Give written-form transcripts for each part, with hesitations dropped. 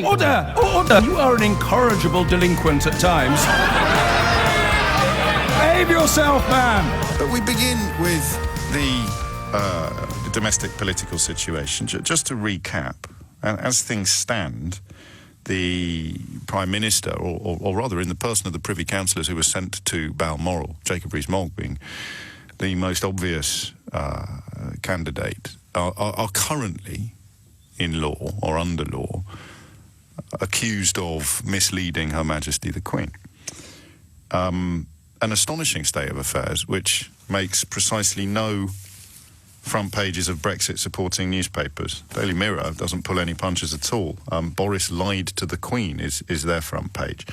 Order! Order! You are an incorrigible delinquent at times. Behave yourself, man! But we begin with the domestic political situation. Just to recap, as things stand, the Prime Minister, or rather in the person of the Privy Councillors who were sent to Balmoral, Jacob Rees-Mogg being the most obvious candidate, are currently in law, or under law, accused of misleading Her Majesty the Queen. An astonishing state of affairs, which makes precisely no front pages of Brexit-supporting newspapers. Daily Mirror doesn't pull any punches at all. Boris lied to the Queen is their front page.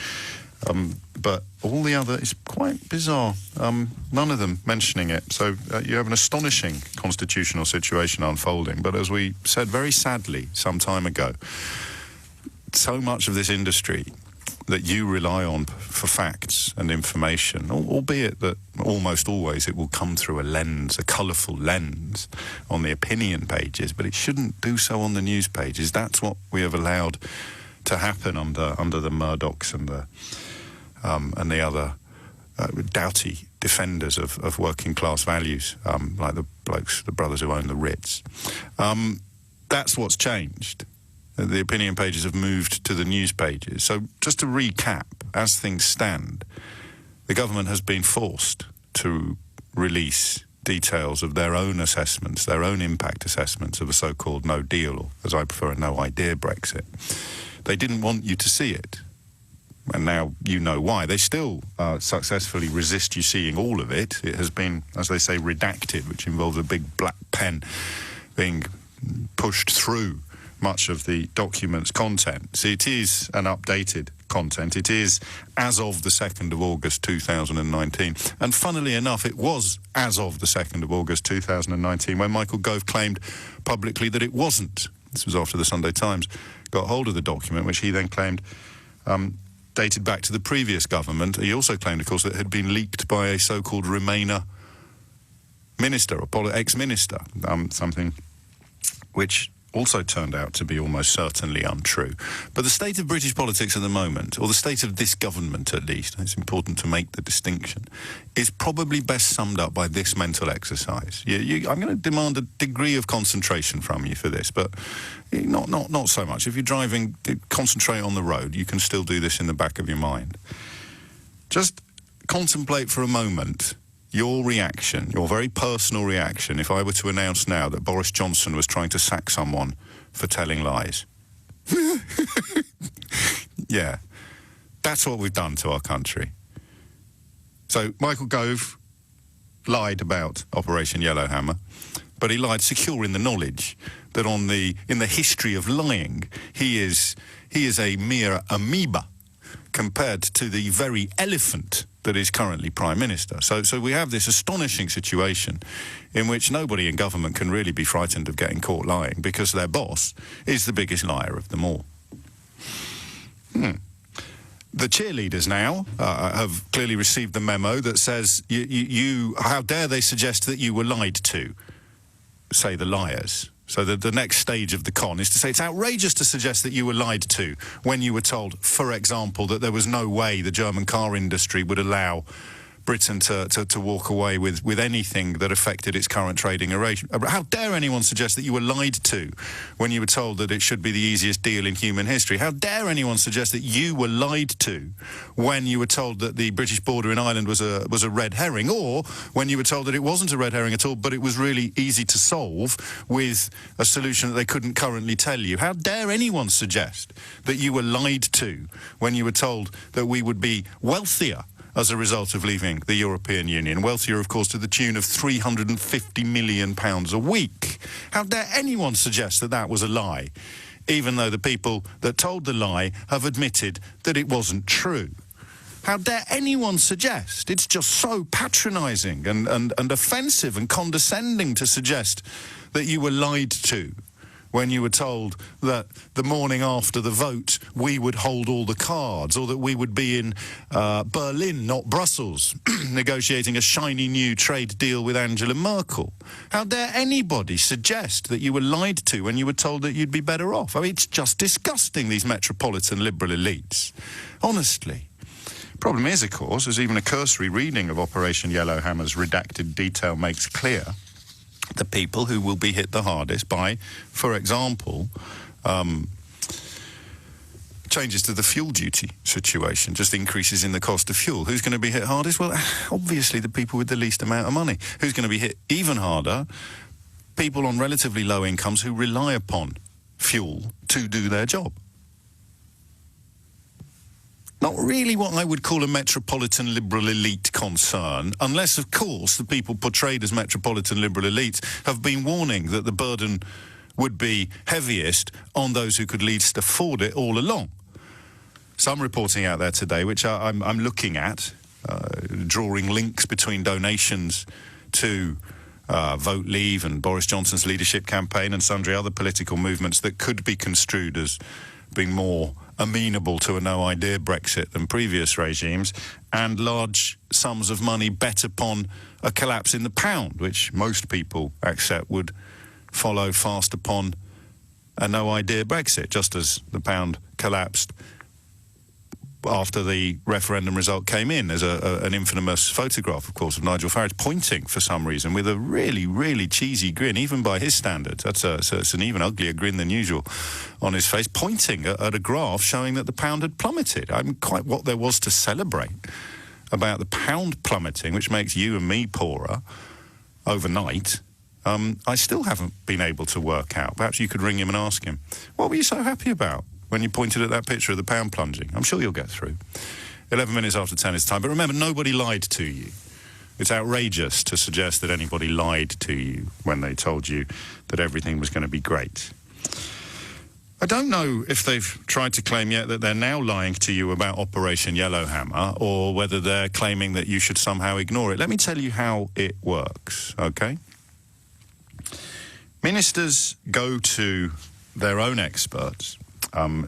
But all the other is quite bizarre. None of them mentioning it. So you have an astonishing constitutional situation unfolding. But as we said very sadly some time ago, so much of this industry that you rely on for facts and information, albeit that almost always it will come through a lens, a colourful lens on the opinion pages, but it shouldn't do so on the news pages. That's what we have allowed to happen under the Murdochs and the other doughty defenders of working class values, like the brothers who own the Ritz. That's what's changed. The opinion pages have moved to the news pages. So just to recap, as things stand, the government has been forced to release details of their own assessments, their own impact assessments of a so-called no deal, or as I prefer, a no idea Brexit. They didn't want you to see it. And now you know why. They still successfully resist you seeing all of it. It has been, as they say, redacted, which involves a big black pen being pushed through much of the document's content. See, it is an updated content. It is as of the 2nd of August 2019. And funnily enough, it was as of the 2nd of August 2019 when Michael Gove claimed publicly that it wasn't. This was after the Sunday Times got hold of the document, which he then claimed dated back to the previous government. He also claimed, of course, that it had been leaked by a so-called Remainer minister, or ex-minister, something which also turned out to be almost certainly untrue. But the state of British politics at the moment, or the state of this government at least, it's important to make the distinction, is probably best summed up by this mental exercise. I'm going to demand a degree of concentration from you for this, but not so much. If you're driving, concentrate on the road. You can still do this in the back of your mind. Just contemplate for a moment your reaction, your very personal reaction, if I were to announce now that Boris Johnson was trying to sack someone for telling lies. Yeah, that's what we've done to our country. So Michael Gove lied about Operation Yellowhammer, but he lied secure in the knowledge that in the history of lying, he is a mere amoeba compared to the very elephant that is currently Prime Minister. So we have this astonishing situation in which nobody in government can really be frightened of getting caught lying because their boss is the biggest liar of them all. The cheerleaders now have clearly received the memo that says, how dare they suggest that you were lied to, say the liars. So the next stage of the con is to say it's outrageous to suggest that you were lied to when you were told, for example, that there was no way the German car industry would allow Britain to walk away with anything that affected its current trading arrangement. How dare anyone suggest that you were lied to when you were told that it should be the easiest deal in human history? How dare anyone suggest that you were lied to when you were told that the British border in Ireland was a red herring, or when you were told that it wasn't a red herring at all, but it was really easy to solve with a solution that they couldn't currently tell you? How dare anyone suggest that you were lied to when you were told that we would be wealthier as a result of leaving the European Union? Wealthier, of course, to the tune of £350 million a week. How dare anyone suggest that that was a lie, even though the people that told the lie have admitted that it wasn't true? How dare anyone suggest? It's just so patronising and offensive and condescending to suggest that you were lied to when you were told that the morning after the vote we would hold all the cards, or that we would be in Berlin, not Brussels, negotiating a shiny new trade deal with Angela Merkel. How dare anybody suggest that you were lied to when you were told that you'd be better off? I mean, it's just disgusting, these metropolitan liberal elites. Honestly. Problem is, of course, as even a cursory reading of Operation Yellowhammer's redacted detail makes clear, the people who will be hit the hardest by, for example, changes to the fuel duty situation, just increases in the cost of fuel. Who's going to be hit hardest? Well, obviously the people with the least amount of money. Who's going to be hit even harder? People on relatively low incomes who rely upon fuel to do their job. Not really what I would call a metropolitan liberal elite concern, unless, of course, the people portrayed as metropolitan liberal elites have been warning that the burden would be heaviest on those who could least afford it all along. Some reporting out there today, which I'm looking at, drawing links between donations to Vote Leave and Boris Johnson's leadership campaign and sundry other political movements that could be construed as being more amenable to a no-idea Brexit than previous regimes, and large sums of money bet upon a collapse in the pound, which most people accept would follow fast upon a no-idea Brexit, just as the pound collapsed after the referendum result came in. There's an infamous photograph, of course, of Nigel Farage pointing for some reason with a really, really cheesy grin, even by his standards. So it's an even uglier grin than usual on his face, pointing at a graph showing that the pound had plummeted. I mean, quite what there was to celebrate about the pound plummeting, which makes you and me poorer overnight, I still haven't been able to work out. Perhaps you could ring him and ask him, what were you so happy about when you pointed at that picture of the pound plunging? I'm sure you'll get through. 11 minutes after 10 is time. But remember, nobody lied to you. It's outrageous to suggest that anybody lied to you when they told you that everything was going to be great. I don't know if they've tried to claim yet that they're now lying to you about Operation Yellowhammer, or whether they're claiming that you should somehow ignore it. Let me tell you how it works, okay? Ministers go to their own experts,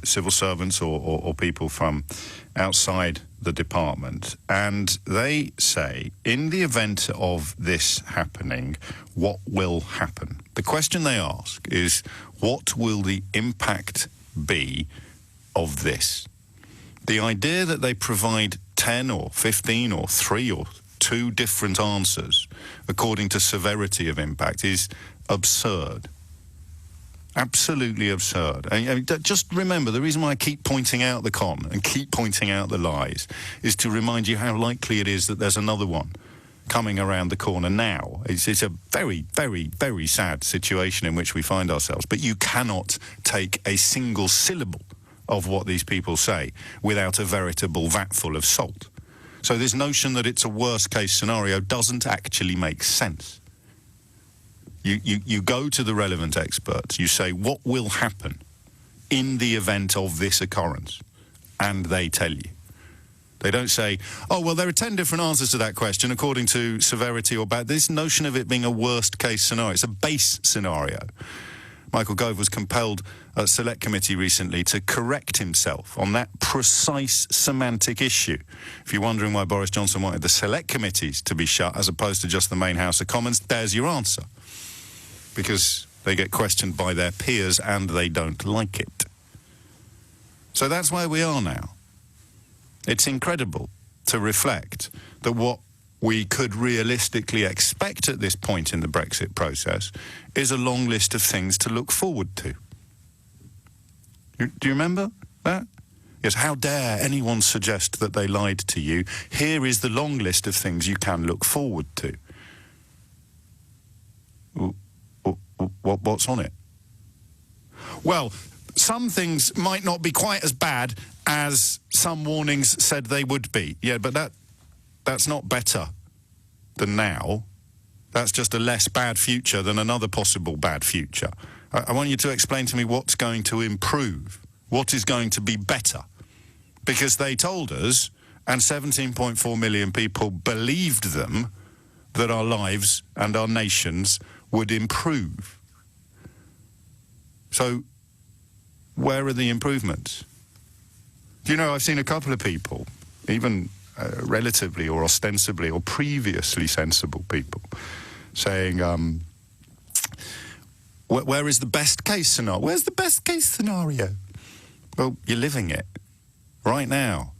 civil servants or people from outside the department, and they say, in the event of this happening, what will happen? The question they ask is, what will the impact be of this? The idea that they provide 10 or 15 or 3 or 2 different answers according to severity of impact is absurd. Absolutely absurd. I mean, just remember, the reason why I keep pointing out the con and keep pointing out the lies is to remind you how likely it is that there's another one coming around the corner now. It's a very, very, very sad situation in which we find ourselves, but you cannot take a single syllable of what these people say without a veritable vatful of salt. So this notion that it's a worst-case scenario doesn't actually make sense. You go to the relevant experts, you say, what will happen in the event of this occurrence? And they tell you. They don't say, oh, well, there are 10 different answers to that question according to severity or bad. This notion of it being a worst-case scenario, it's a base scenario. Michael Gove was compelled at Select Committee recently to correct himself on that precise semantic issue. If you're wondering why Boris Johnson wanted the Select Committees to be shut as opposed to just the main House of Commons, there's your answer. Because they get questioned by their peers and they don't like it. So that's where we are now. It's incredible to reflect that what we could realistically expect at this point in the Brexit process is a long list of things to look forward to. Do you remember that? Yes, how dare anyone suggest that they lied to you? Here is the long list of things you can look forward to. What's on it? Well, some things might not be quite as bad as some warnings said they would be. Yeah, but that's not better than now. That's just a less bad future than another possible bad future. I want you to explain to me what's going to improve, what is going to be better. Because they told us, and 17.4 million people believed them, that our lives and our nations would improve. So where are the improvements? You know, I've seen a couple of people, even relatively or ostensibly or previously sensible people, saying, where is the best case scenario? Where's the best case scenario? Well, you're living it right now.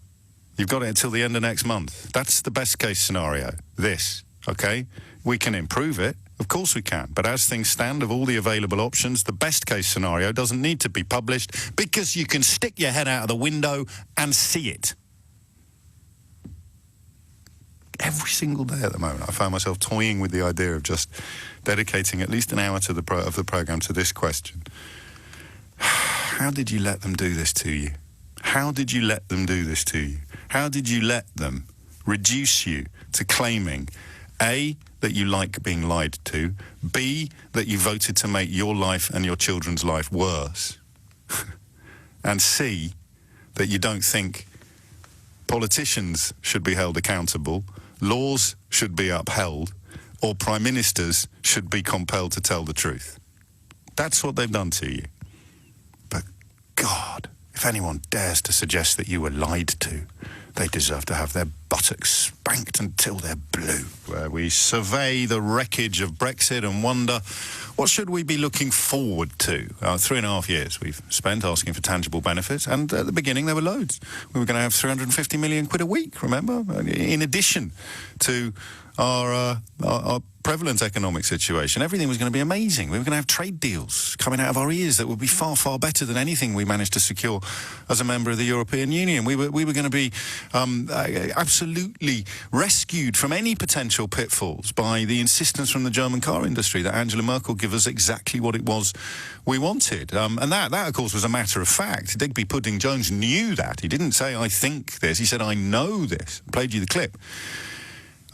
You've got it until the end of next month. That's the best case scenario. This, okay? We can improve it. Of course we can. But as things stand, of all the available options, the best case scenario doesn't need to be published because you can stick your head out of the window and see it. Every single day at the moment, I find myself toying with the idea of just dedicating at least an hour to the programme to this question. How did you let them do this to you? How did you let them do this to you? How did you let them reduce you to claiming, A, that you like being lied to, B, that you voted to make your life and your children's life worse, and C, that you don't think politicians should be held accountable, laws should be upheld, or prime ministers should be compelled to tell the truth. That's what they've done to you. But God, if anyone dares to suggest that you were lied to, they deserve to have their buttocks spanked until they're blue. Where we survey the wreckage of Brexit and wonder, what should we be looking forward to? 3.5 years we've spent asking for tangible benefits, and at the beginning there were loads. We were going to have 350 million quid a week, remember? In addition to our prevalent economic situation. Everything was going to be amazing. We were going to have trade deals coming out of our ears that would be far, far better than anything we managed to secure as a member of the European Union. We were going to be absolutely rescued from any potential pitfalls by the insistence from the German car industry that Angela Merkel give us exactly what it was we wanted. And that, of course, was a matter of fact. Digby Pudding-Jones knew that. He didn't say, I think this. He said, I know this. I played you the clip.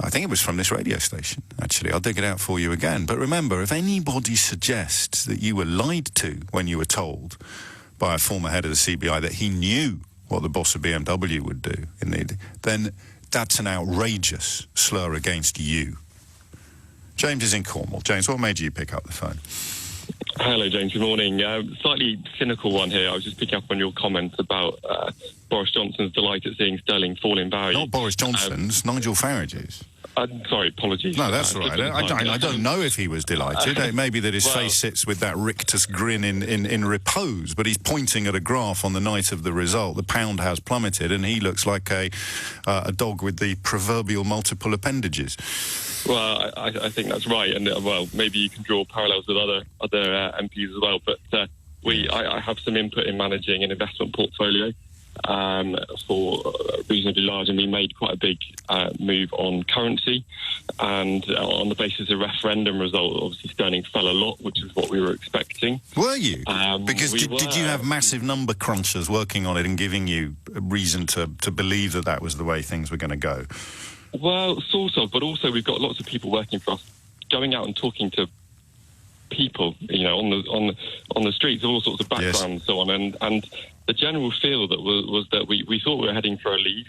I think it was from this radio station, actually. I'll dig it out for you again. But remember, if anybody suggests that you were lied to when you were told by a former head of the CBI that he knew what the boss of BMW would do, then that's an outrageous slur against you. James is in Cornwall. James, what made you pick up the phone? Hello, James. Good morning. Slightly cynical one here. I was just picking up on your comments about Boris Johnson's delight at seeing sterling fall in value. Not Boris Johnson's, Nigel Farage's. Sorry, apologies. No, that's all right. I don't know if he was delighted. It may be that his face sits with that rictus grin in repose, but he's pointing at a graph on the night of the result. The pound has plummeted, and he looks like a dog with the proverbial multiple appendages. Well, I think that's right, and maybe you can draw parallels with other MPs as well. But I have some input in managing an investment portfolio for reasonably large, and we made quite a big move on currency, and on the basis of referendum result, obviously sterling fell a lot, which is what we were expecting. Were you? Because did you have massive number crunchers working on it and giving you a reason to believe that was the way things were going to go? Well, sort of, but also we've got lots of people working for us, going out and talking to people, on the streets, all sorts of backgrounds, and so on, and the general feel that was that we thought we were heading for a leave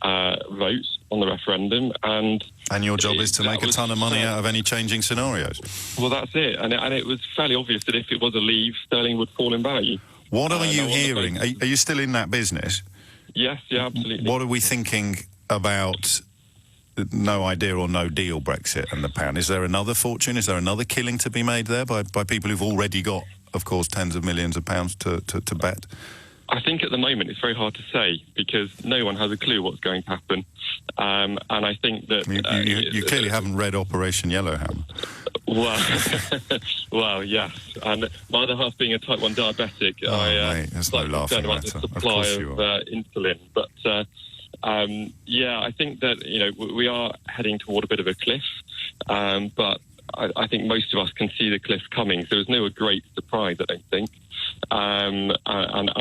vote on the referendum, and your job is to make a ton of money out of any changing scenarios. Well, that's it, and it was fairly obvious that if it was a leave, sterling would fall in value. What are you hearing? Are you still in that business? Yes, yeah, absolutely. What are we thinking about no idea or no deal Brexit and the pound? Is there another fortune? Is there another killing to be made there by people who've already got, of course, tens of millions of pounds to bet? I think at the moment it's very hard to say because no one has a clue what's going to happen. And I think that... You clearly haven't read Operation Yellowhammer. Well, yes. And my other half being a type 1 diabetic, mate, there's no laughing about the supply of insulin. But, I think that, we are heading toward a bit of a cliff. But I think most of us can see the cliff coming. So there's no great surprise, I don't think. And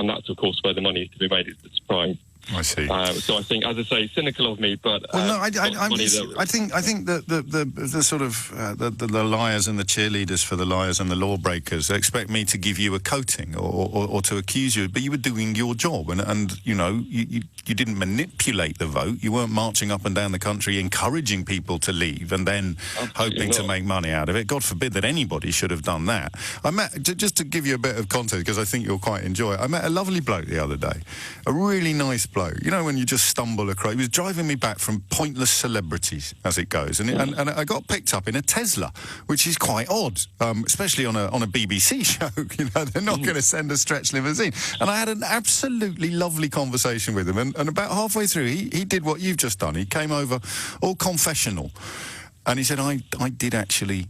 that's, of course, where the money is to be made, is the surprise. I see. So I think, as I say, cynical of me, but well, no, I think that the sort of the liars and the cheerleaders for the liars and the lawbreakers, they expect me to give you a coating or to accuse you, but you were doing your job, and you know, you didn't manipulate the vote. You weren't marching up and down the country encouraging people to leave and then hoping to make money out of it. God forbid that anybody should have done that. I met, just to give you a bit of context, because I think you'll quite enjoy it, I met a lovely bloke the other day, a really nice bloke. You know, when you just stumble across, he was driving me back from pointless celebrities, as it goes, and I got picked up in a Tesla, which is quite odd, especially on a BBC show. You know, they're not going to send a stretch limousine. And I had an absolutely lovely conversation with him, and about halfway through, he did what you've just done. He came over, all confessional, and he said, I did actually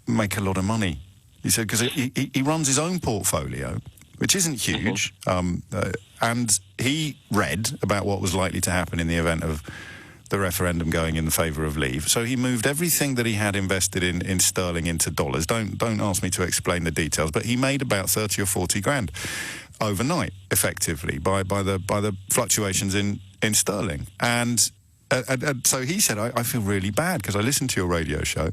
make a lot of money. He said, because he runs his own portfolio, which isn't huge, and he read about what was likely to happen in the event of the referendum going in the favour of leave. So he moved everything that he had invested in sterling into dollars. Don't ask me to explain the details, but he made about 30 or 40 grand overnight, effectively, by the fluctuations in sterling. And so he said, I feel really bad because I listened to your radio show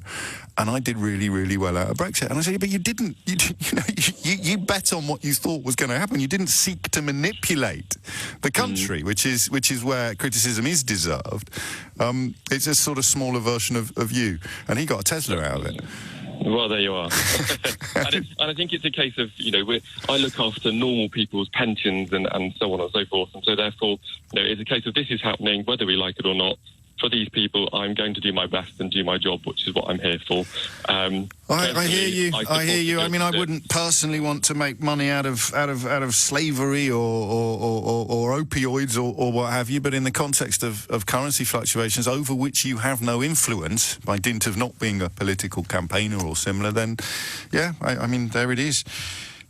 and I did really, really well out of Brexit. And I said, yeah, but you didn't, you bet on what you thought was going to happen. You didn't seek to manipulate the country, which is where criticism is deserved. It's a sort of smaller version of you. And he got a Tesla out of it. Well, there you are. and I think it's a case of, I look after normal people's pensions and so on and so forth. And so therefore, it's a case of this is happening, whether we like it or not. For these people, I'm going to do my best and do my job, which is what I'm here for. I hear you. I hear you. I mean, I wouldn't personally want to make money out of slavery or opioids or what have you. But in the context of currency fluctuations over which you have no influence by dint of not being a political campaigner or similar, then yeah, I mean, there it is.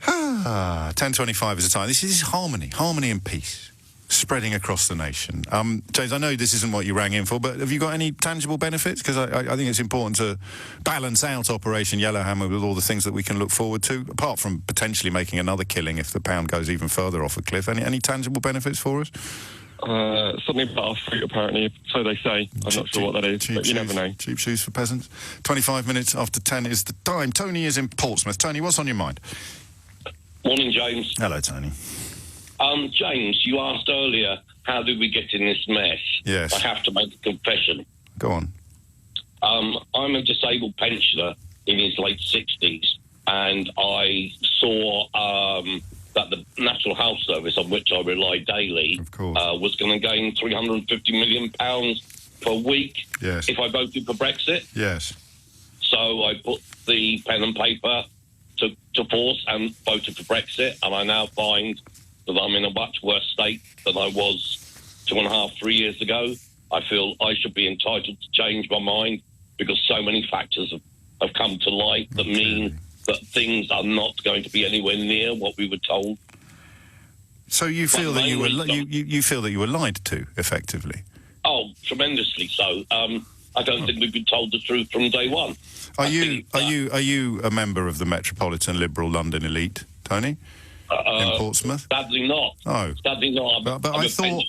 10:25 is the time. This is harmony and peace spreading across the nation. James, I know this isn't what you rang in for, but have you got any tangible benefits? Because I think it's important to balance out Operation Yellowhammer with all the things that we can look forward to, apart from potentially making another killing if the pound goes even further off a cliff. Any tangible benefits for us? Something about our fruit, apparently, so they say. I'm not sure what that is, but you never know. Cheap shoes for peasants. 25 minutes after 10 is the time. Tony is in Portsmouth. Tony, what's on your mind? Morning, James. Hello, Tony. James, you asked earlier, how did we get in this mess? Yes. I have to make a confession. Go on. I'm a disabled pensioner in his late 60s, and I saw that the National Health Service, on which I rely daily, of course, was going to gain £350 million per week if I voted for Brexit. Yes. So I put the pen and paper to force and voted for Brexit, and I now find that I'm in a much worse state than I was 2.5, 3 years ago. I feel I should be entitled to change my mind because so many factors have come to light that mean that things are not going to be anywhere near what we were told. So you feel that you feel that you were lied to, effectively? Oh, tremendously so. I don't think we've been told the truth from day one. Are you a member of the Metropolitan Liberal London elite, Tony? In Portsmouth? Sadly not. Oh, sadly not. But I thought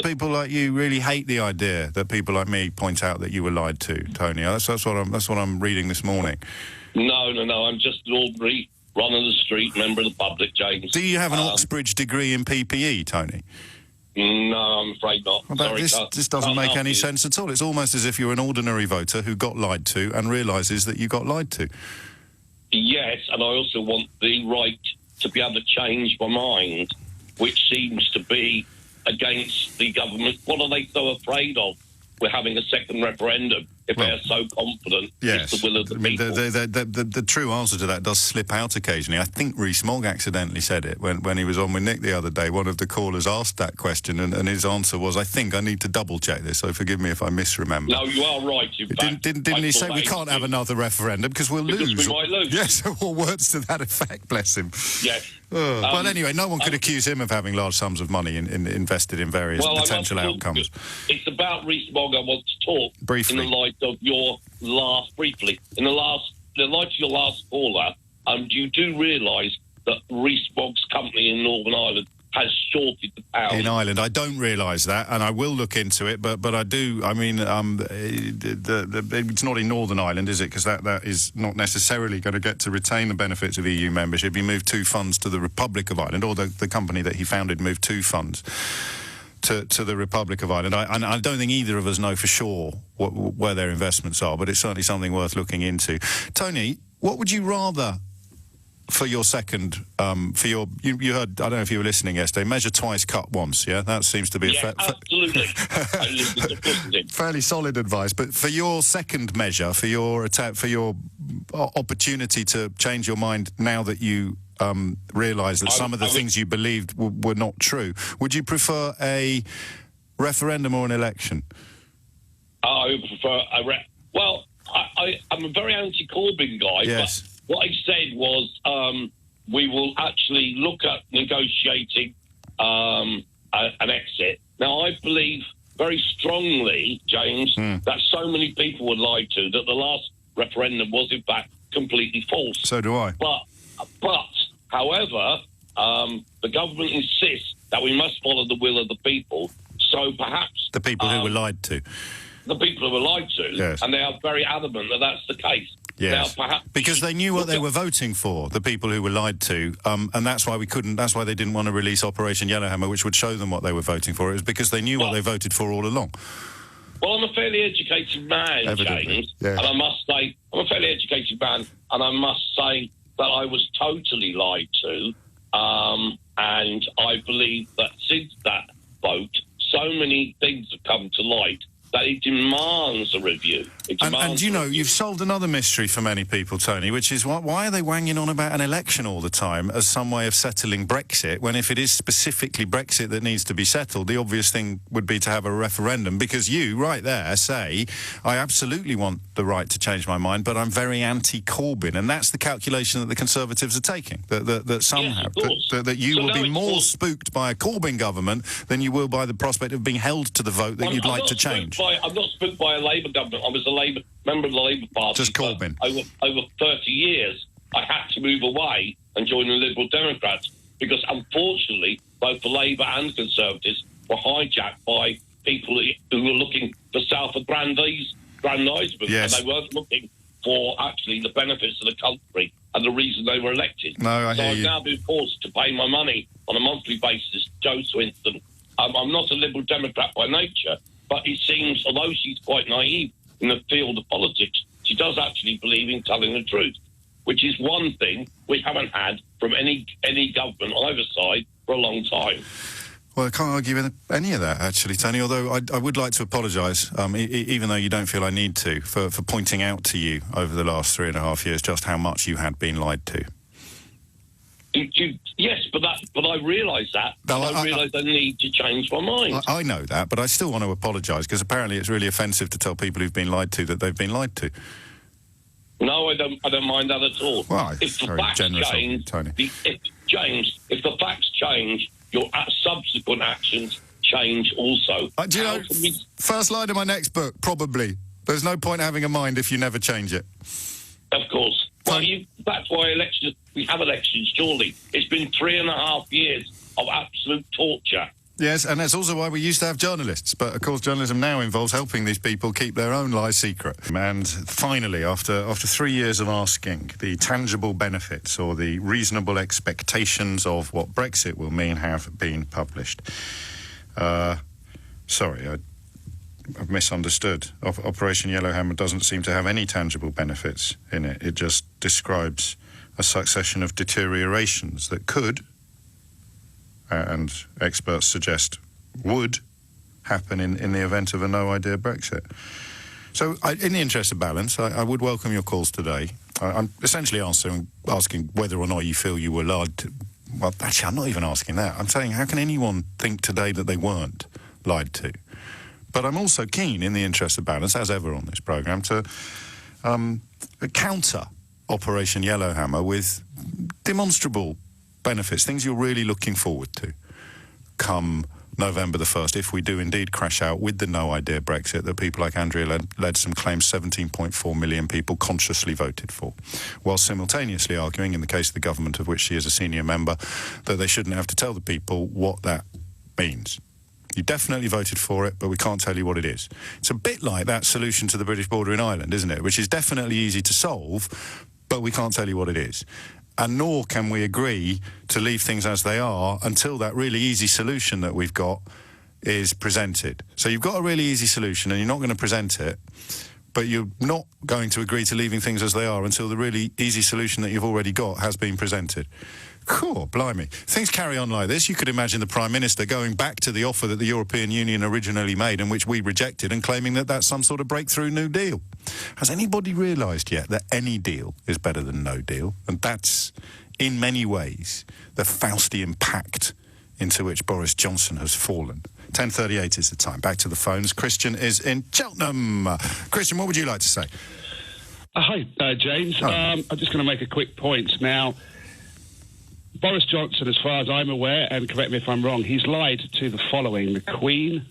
people like you really hate the idea that people like me point out that you were lied to, Tony. That's what I'm reading this morning. No. I'm just an ordinary run of the street member of the public, James. Do you have an Oxbridge degree in PPE, Tony? No, I'm afraid not. Well, this doesn't make any sense at all. It's almost as if you're an ordinary voter who got lied to and realises that you got lied to. Yes, and I also want the right to be able to change my mind, which seems to be against the government. What are they so afraid of? We're having a second referendum if they're so confident it's the will of the people. The true answer to that does slip out occasionally. I think Rees-Mogg accidentally said it when he was on with Nick the other day. One of the callers asked that question, and his answer was, I think I need to double-check this, so forgive me if I misremember. No, you are right. Didn't he say we can't have another referendum because we'll lose? Because we might lose. Yes, or words to that effect, bless him. Yes. But anyway, no one could accuse him of having large sums of money invested in various potential outcomes. It's about Rees-Mogg I want to talk briefly. In the light of your last, in the light of your last caller, you do realise that Rees-Mogg's company in Northern Ireland has shorted the pound. In Ireland, I don't realise that, and I will look into it. But I do. I mean, it's not in Northern Ireland, is it? Because that is not necessarily going to get to retain the benefits of EU membership. He moved 2 funds to the Republic of Ireland, or the company that he founded moved 2 funds to the Republic of Ireland. I don't think either of us know for sure where their investments are, but it's certainly something worth looking into. Tony, what would you rather? For your second, you heard, I don't know if you were listening yesterday, measure twice, cut once, yeah? That seems to be absolutely. I listened to fairly solid advice. But for your second measure, for your opportunity to change your mind now that you realise that some of the things you believed were not true, would you prefer a referendum or an election? I would prefer I'm a very anti-Corbyn guy, yes. But what I said was we will actually look at negotiating an exit. Now, I believe very strongly, James, that so many people were lied to that the last referendum was, in fact, completely false. So do I. But however, the government insists that we must follow the will of the people. So perhaps... The people who were lied to. The people who were lied to. Yes. And they are very adamant that that's the case. Yes, now, perhaps because they knew what they were voting for, the people who were lied to, and that's why that's why they didn't want to release Operation Yellowhammer, which would show them what they were voting for. It was because they knew what they voted for all along. Well, I'm a fairly educated man, Evidently. James, Yeah. and I must say, I'm a fairly educated man, and I must say that I was totally lied to, and I believe that since that vote, so many things have come to light that it demands a review. And you know, you've solved another mystery for many people, Tony, which is why are they wanging on about an election all the time as some way of settling Brexit, when if it is specifically Brexit that needs to be settled, the obvious thing would be to have a referendum, because you, right there, say, I absolutely want the right to change my mind, but I'm very anti-Corbyn, and that's the calculation that the Conservatives are taking, that somehow, that you will be more spooked by a Corbyn government than you will by the prospect of being held to the vote that you'd like to change. I'm not spooked by a Labour government. I was a member of the Labour Party. Just Corbyn. Over 30 years, I had to move away and join the Liberal Democrats because, unfortunately, both the Labour and Conservatives were hijacked by people who were looking for self-aggrandisement. Yes. And they weren't looking for, actually, the benefits of the country and the reason they were elected. No, I hear I've you. now been forced to pay my money on a monthly basis. Joe Swinton. I'm not a Liberal Democrat by nature, but it seems, although she's quite naive in the field of politics, she does actually believe in telling the truth, which is one thing we haven't had from any government on either side for a long time. Well, I can't argue with any of that, actually, Tony, although I would like to apologise, even though you don't feel I need to, for pointing out to you over the last 3.5 years just how much you had been lied to. Yes, but I realise that. No, I realise I need to change my mind. I know that, but I still want to apologise, because apparently it's really offensive to tell people who've been lied to that they've been lied to. No, I don't mind that at all. Well, if the very facts generous of you, change, Tony. If the facts change, your subsequent actions change also. Do you know, first line of my next book, probably. There's no point having a mind if you never change it. Of course. Well, that's why we have elections, surely. It's been 3.5 years of absolute torture. Yes, and that's also why we used to have journalists. But, of course, journalism now involves helping these people keep their own lies secret. And finally, after 3 years of asking, the tangible benefits or the reasonable expectations of what Brexit will mean have been published. Sorry, I've misunderstood. Operation Yellowhammer doesn't seem to have any tangible benefits in it. It just describes a succession of deteriorations that could, and experts suggest would, happen in the event of a no-idea Brexit. So, in the interest of balance, I would welcome your calls today. I'm essentially asking whether or not you feel you were lied to. Well, actually, I'm not even asking that. I'm saying, how can anyone think today that they weren't lied to? But I'm also keen, in the interest of balance, as ever on this programme, to counter Operation Yellowhammer with demonstrable benefits, things you're really looking forward to come November the 1st, if we do indeed crash out with the no-idea Brexit that people like Andrea Leadsom claim 17.4 million people consciously voted for, while simultaneously arguing, in the case of the government of which she is a senior member, that they shouldn't have to tell the people what that means. You definitely voted for it, but we can't tell you what it is. It's a bit like that solution to the British border in Ireland, isn't it? Which is definitely easy to solve, but we can't tell you what it is. And nor can we agree to leave things as they are until that really easy solution that we've got is presented. So you've got a really easy solution and you're not going to present it, but you're not going to agree to leaving things as they are until the really easy solution that you've already got has been presented. Cool, blimey. Things carry on like this. You could imagine the Prime Minister going back to the offer that the European Union originally made and which we rejected and claiming that that's some sort of breakthrough New Deal. Has anybody realised yet that any deal is better than no deal? And that's, in many ways, the Faustian pact into which Boris Johnson has fallen. 10:38 is the time. Back to the phones. Christian is in Cheltenham. Christian, what would you like to say? Hi, James. Oh. I'm just going to make a quick point. Now, Boris Johnson, as far as I'm aware, and correct me if I'm wrong, he's lied to the following: the Queen.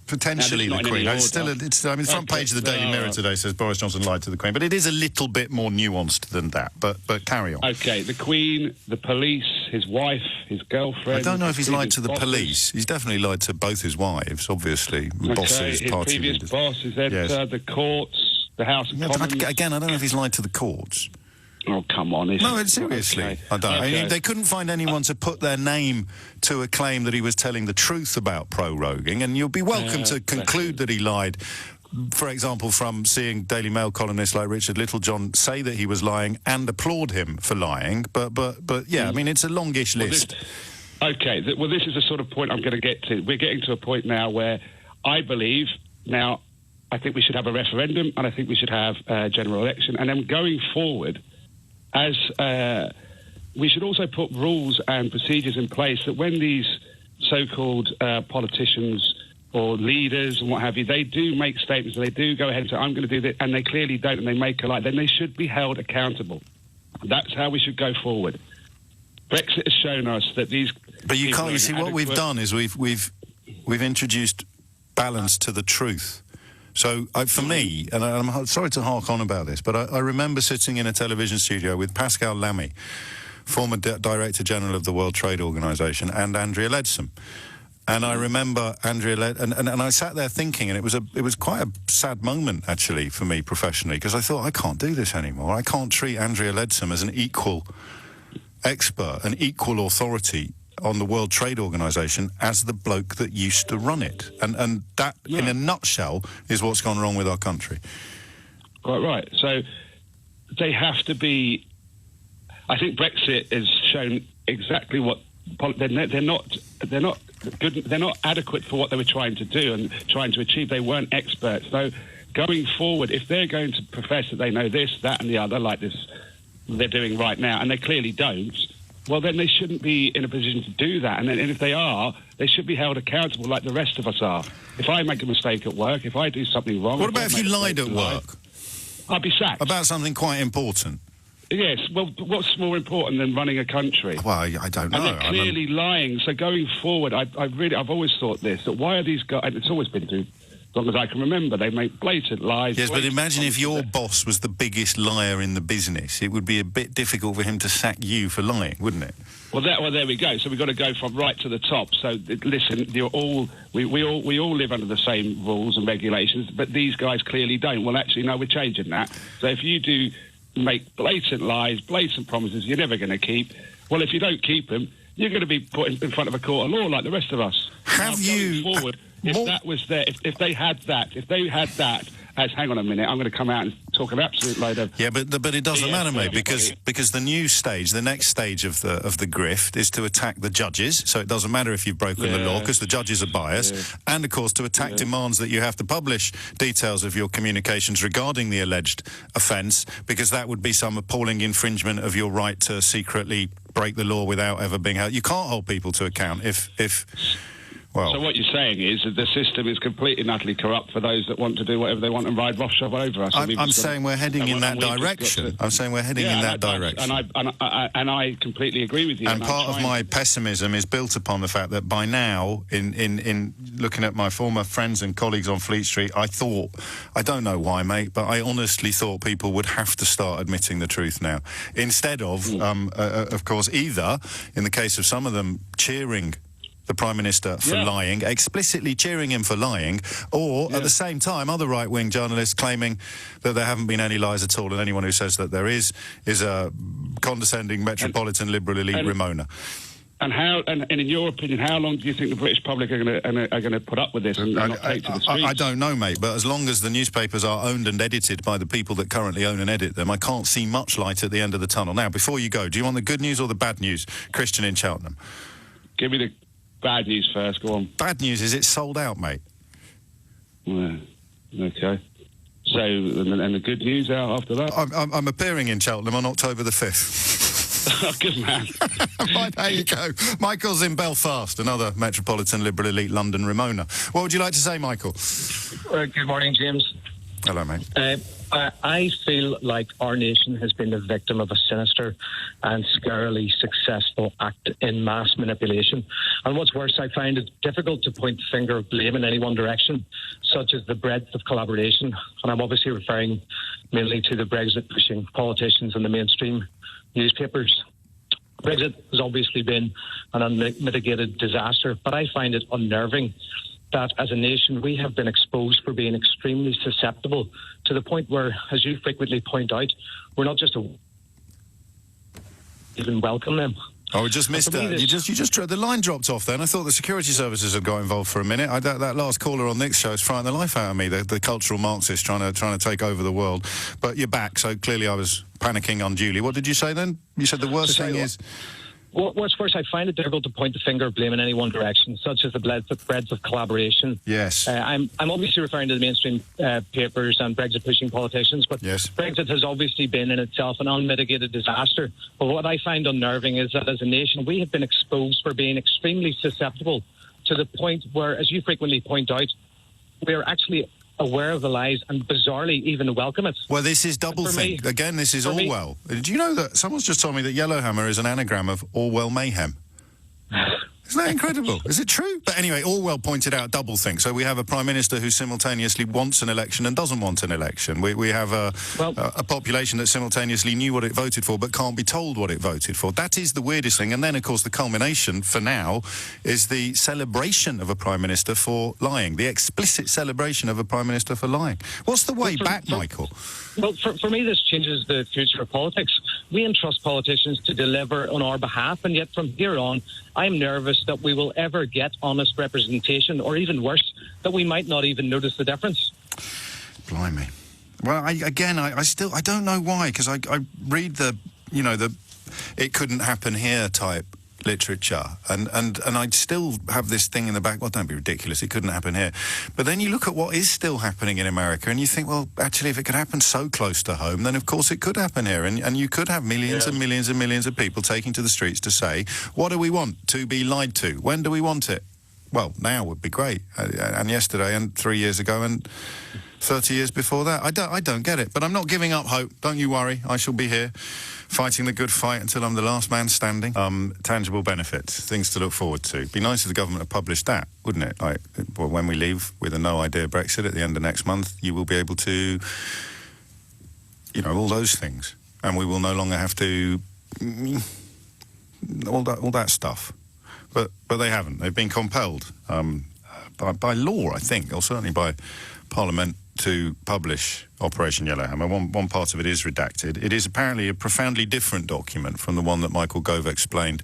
Potentially the Queen. The front page of the Daily Mirror today says Boris Johnson lied to the Queen, but it is a little bit more nuanced than that. But carry on. Okay, the Queen, the police, his wife, his girlfriend. I don't know if he's lied to the bosses. police. He's definitely lied to both his wives, obviously. Bosses, his party previous leaders. bosses, then Yes. the courts, the House of Commons. Again, I don't know if he's lied to the courts. Oh, come on. No, seriously. Okay. I don't. I mean, Okay. they couldn't find anyone to put their name to a claim that he was telling the truth about proroguing, and you'll be welcome to conclude that he lied. For example, from seeing Daily Mail columnists like Richard Littlejohn say that he was lying and applaud him for lying. But yeah, I mean, it's a longish list. This is the sort of point I'm going to get to. We're getting to a point now where I believe now. I think we should have a referendum, and I think we should have a general election, and then going forward. As we should also put rules and procedures in place that when these so-called politicians or leaders and what have you, they do make statements and they do go ahead and say, I'm going to do this, and they clearly don't, and they make a lie, then they should be held accountable. That's how we should go forward. Brexit has shown us that these... But you can't... You see, what we've done is we've introduced balance to the truth. So, for me, and I'm sorry to hark on about this, but I remember sitting in a television studio with Pascal Lamy, former Director General of the World Trade Organization, and Andrea Leadsom. And I remember Andrea and I sat there thinking, and it was quite a sad moment, actually, for me professionally, because I thought, I can't do this anymore. I can't treat Andrea Leadsom as an equal expert, an equal authority on the World Trade Organization as the bloke that used to run it. And that, in a nutshell, is what's gone wrong with our country. Quite right. So they have to be... I think Brexit has shown exactly what... They're not good. They're not adequate for what they were trying to do and trying to achieve. They weren't experts. So going forward, if they're going to profess that they know this, that and the other, like this they're doing right now, and they clearly don't, well, then they shouldn't be in a position to do that. And if they are, they should be held accountable like the rest of us are. If I make a mistake at work, if I do something wrong... What about if you lied at work? I'd be sacked. About something quite important? Yes. Well, what's more important than running a country? Well, I don't know. And they're clearly lying. So going forward, I've always thought this, that why are these guys... And it's always been as long as I can remember, they make blatant lies. Yes, but imagine if your boss was the biggest liar in the business. It would be a bit difficult for him to sack you for lying, wouldn't it? Well, there we go. So we've got to go from right to the top. So listen, we all live under the same rules and regulations, but these guys clearly don't. Well, actually, no, we're changing that. So if you do make blatant lies, blatant promises you're never going to keep, well, if you don't keep them, you're going to be put in front of a court of law like the rest of us. Have you... Forward, if that was there, if they had that as, hang on a minute, I'm going to come out and talk an absolute load of... Yeah, but it doesn't matter, mate, because the new stage, the next stage of the grift is to attack the judges, so it doesn't matter if you've broken the law, because the judges are biased, and, of course, to attack demands that you have to publish details of your communications regarding the alleged offence, because that would be some appalling infringement of your right to secretly break the law without ever being held. You can't hold people to account if Well, so what you're saying is that the system is completely and utterly corrupt for those that want to do whatever they want and ride roughshod over us. I'm saying we're heading in that direction. I'm saying we're heading in that direction. And I completely agree with you. And part of my pessimism is built upon the fact that by now, in looking at my former friends and colleagues on Fleet Street, I thought, I don't know why, mate, but I honestly thought people would have to start admitting the truth now. Instead of course, either, in the case of some of them, cheering the Prime Minister for lying, explicitly cheering him for lying, or at the same time, other right-wing journalists claiming that there haven't been any lies at all, and anyone who says that there is a condescending metropolitan liberal elite Ramona. And in your opinion, how long do you think the British public are going to put up with this and not take to the streets? I don't know, mate, but as long as the newspapers are owned and edited by the people that currently own and edit them, I can't see much light at the end of the tunnel. Now, before you go, do you want the good news or the bad news, Christian in Cheltenham? Give me the bad news first, go on. Bad news is it's sold out, mate. Yeah, okay. So, and the good news out after that? I'm appearing in Cheltenham on October the 5th. Oh, good man. Right, there you go. Michael's in Belfast, another metropolitan liberal elite London Ramona. What would you like to say, Michael? Good morning, James. Hello, mate. I feel like our nation has been the victim of a sinister and scarily successful act in mass manipulation. And what's worse, I find it difficult to point the finger of blame in any one direction, such as the breadth of collaboration. And I'm obviously referring mainly to the Brexit-pushing politicians and the mainstream newspapers. Brexit has obviously been an unmitigated disaster, but I find it unnerving that as a nation we have been exposed for being extremely susceptible to the point where, as you frequently point out, we're not just even welcome them. Oh, we just missed that. The line dropped off then. I thought the security services had got involved for a minute. That last caller on Nick's show has frightened the life out of me, the cultural Marxist trying to take over the world. But you're back, so clearly I was panicking unduly. What did you say then? You said the worst thing is... What's worse, I find it difficult to point the finger of blame in any one direction, such as the breadth of collaboration. Yes. I'm obviously referring to the mainstream papers and Brexit-pushing politicians, but Brexit has obviously been in itself an unmitigated disaster. But what I find unnerving is that as a nation, we have been exposed for being extremely susceptible to the point where, as you frequently point out, we are actually aware of the lies and bizarrely even welcome it. Well, this is doublethink. Again, this is Orwell. Do you know that someone's just told me that Yellowhammer is an anagram of Orwell Mayhem? Isn't that incredible? Is it true? But anyway, Orwell pointed out doublethink. So we have a Prime Minister who simultaneously wants an election and doesn't want an election. We have a population that simultaneously knew what it voted for but can't be told what it voted for. That is the weirdest thing. And then, of course, the culmination for now is the celebration of a Prime Minister for lying, the explicit celebration of a Prime Minister for lying. What's the way back, Michael? Well, for me, this changes the future of politics. We entrust politicians to deliver on our behalf, and yet from here on, I'm nervous that we will ever get honest representation, or even worse, that we might not even notice the difference. Blimey. Well, I don't know why, because I read the it couldn't happen here type literature, and I'd still have this thing in the back, well, don't be ridiculous, it couldn't happen here. But then you look at what is still happening in America and you think, well, actually, if it could happen so close to home, then of course it could happen here, and you could have millions and millions and millions of people taking to the streets to say, what do we want? To be lied to. When do we want it? Well, now would be great, and yesterday, and 3 years ago, and 30 years before that. I don't get it, but I'm not giving up hope. Don't you worry. I shall be here fighting the good fight until I'm the last man standing. Tangible benefits, things to look forward to. It'd be nice if the government had published that, wouldn't it? Like, well, when we leave with a no-idea Brexit at the end of next month, you will be able to, all those things. And we will no longer have to... all that stuff. But they haven't. They've been compelled by law, I think, or certainly by Parliament, to publish Operation Yellowhammer. One part of it is redacted. It is apparently a profoundly different document from the one that Michael Gove explained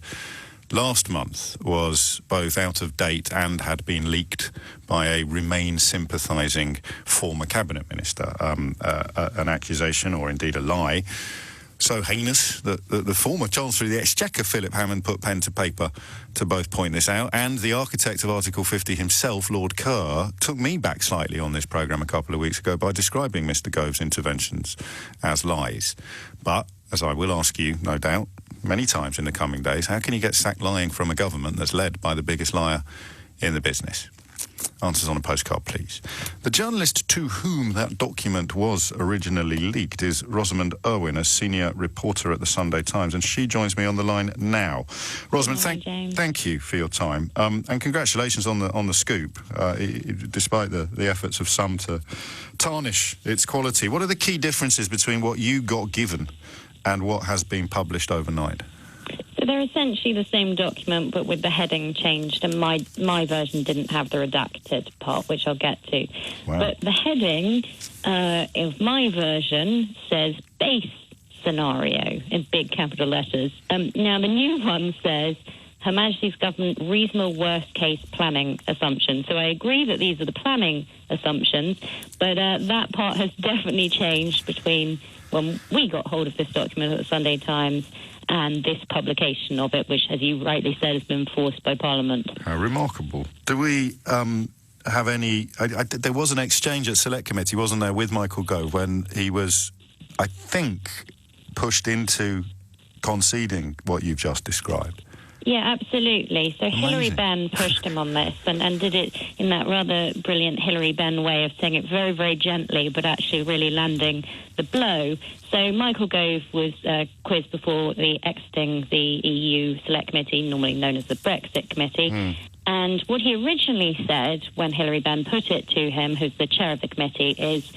last month, was both out of date and had been leaked by a Remain sympathising former cabinet minister. An accusation, or indeed a lie, so heinous that the former Chancellor of the Exchequer, Philip Hammond, put pen to paper to both point this out, and the architect of Article 50 himself, Lord Kerr, took me back slightly on this programme a couple of weeks ago by describing Mr Gove's interventions as lies. But, as I will ask you, no doubt, many times in the coming days, how can you get sacked lying from a government that's led by the biggest liar in the business? Answers on a postcard, please. The journalist to whom that document was originally leaked is Rosamond Irwin, a senior reporter at the Sunday Times, and she joins me on the line now. Rosamond, thank you for your time, and congratulations on the scoop, despite the efforts of some to tarnish its quality. What are the key differences between what you got given and what has been published overnight? So they're essentially the same document, but with the heading changed, and my version didn't have the redacted part, which I'll get to. Wow. But the heading of my version says base scenario in big capital letters. Now, the new one says Her Majesty's Government reasonable worst-case planning assumptions. So I agree that these are the planning assumptions, but that part has definitely changed between when we got hold of this document at the Sunday Times and this publication of it, which, as you rightly said, has been forced by Parliament. How remarkable. Do we have any... there was an exchange at Select Committee, wasn't there, with Michael Gove when he was, I think, pushed into conceding what you've just described? Yeah, absolutely. So Amazing. Hilary Benn pushed him on this and did it in that rather brilliant Hilary Benn way of saying it very, very gently, but actually really landing the blow. So Michael Gove was quizzed before the exiting the EU Select Committee, normally known as the Brexit Committee. And what he originally said when Hilary Benn put it to him, who's the chair of the committee, is...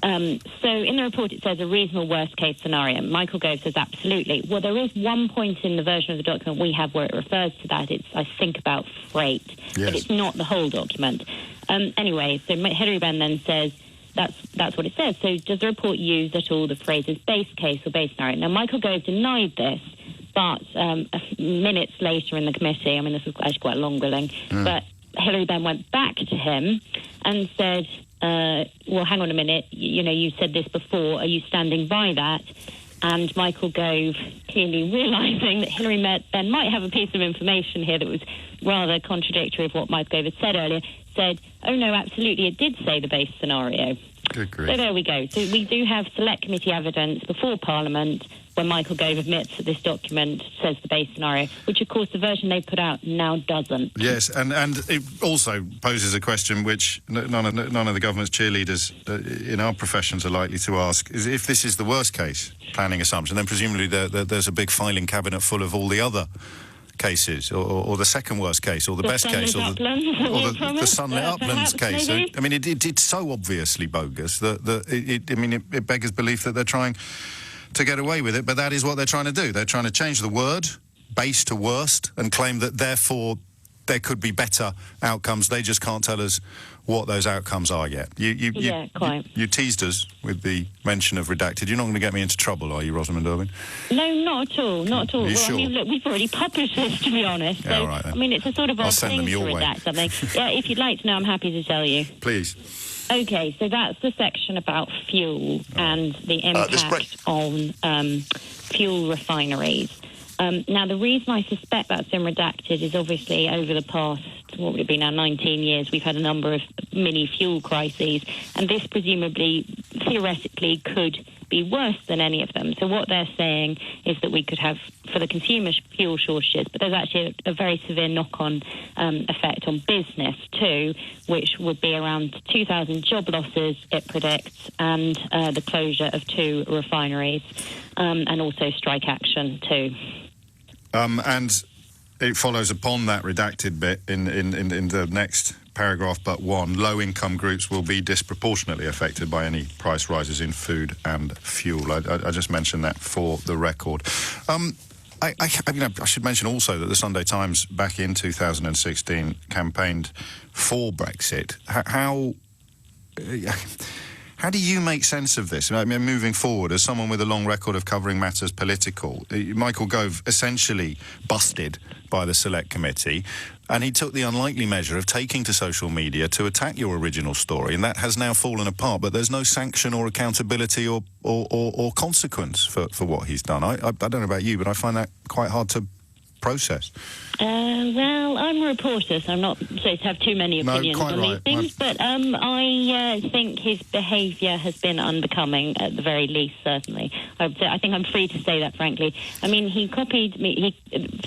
so in the report it says a reasonable worst-case scenario. Michael Gove says absolutely. Well, there is one point in the version of the document we have where it refers to that. It's, I think, about freight, but it's not the whole document. Anyway, so Hilary Benn then says that's what it says. So does the report use at all the phrases base case or base scenario? Now, Michael Gove denied this, but minutes later in the committee, I mean, this was actually quite a long grilling, but Hilary Benn went back to him and said... well, hang on a minute, you said this before, are you standing by that? And Michael Gove, clearly realising that Hilary Benn might have a piece of information here that was rather contradictory of what Michael Gove had said earlier, said, oh no, absolutely, it did say the base scenario. Good grief. So there we go. So we do have Select Committee evidence before Parliament when Michael Gove admits that this document says the base scenario, which, of course, the version they put out now doesn't. Yes, and it also poses a question which none of the government's cheerleaders in our professions are likely to ask, is if this is the worst-case planning assumption, then presumably there's a big filing cabinet full of all the other cases, or the second worst case, or the best case, or the sunlit uplands case. Maybe? I mean, it's so obviously bogus that it beggars belief that they're trying to get away with it, but that is what they're trying to do. They're trying to change the word, base to worst, and claim that therefore there could be better outcomes. They just can't tell us what those outcomes are yet. You teased us with the mention of redacted. You're not going to get me into trouble, are you, Rosamond Irwin? No, not at all, not at all. Are you Well, sure? I mean, look, we've already published this, to be honest. Yeah, So, all right, then. I mean, it's a sort of odd send thing them to your way. redact something. Yeah, if you'd like to know, I'm happy to tell you. Please. Okay, so that's the section about fuel and the impact on fuel refineries. Now, the reason I suspect that's been redacted is obviously over the past, what would it be now, 19 years, we've had a number of mini fuel crises, and this presumably, theoretically, could be worse than any of them. So what they're saying is that we could have, for the consumer, fuel shortages, but there's actually a very severe knock-on effect on business too, which would be around 2,000 job losses, it predicts, and the closure of 2 refineries, and also strike action too. And it follows upon that redacted bit in the next paragraph but one. Low-income groups will be disproportionately affected by any price rises in food and fuel. I just mentioned that for the record. I should mention also that the Sunday Times back in 2016 campaigned for Brexit. How do you make sense of this? I mean, moving forward, as someone with a long record of covering matters political, Michael Gove essentially busted by the Select Committee, and he took the unlikely measure of taking to social media to attack your original story, and that has now fallen apart, but there's no sanction or accountability or consequence for what he's done. I don't know about you, but I find that quite hard to process? Well, I'm a reporter, so I'm not supposed to have too many opinions quite on right. these things. But I think his behaviour has been unbecoming, at the very least, certainly. I think I'm free to say that, frankly. I mean, he copied me.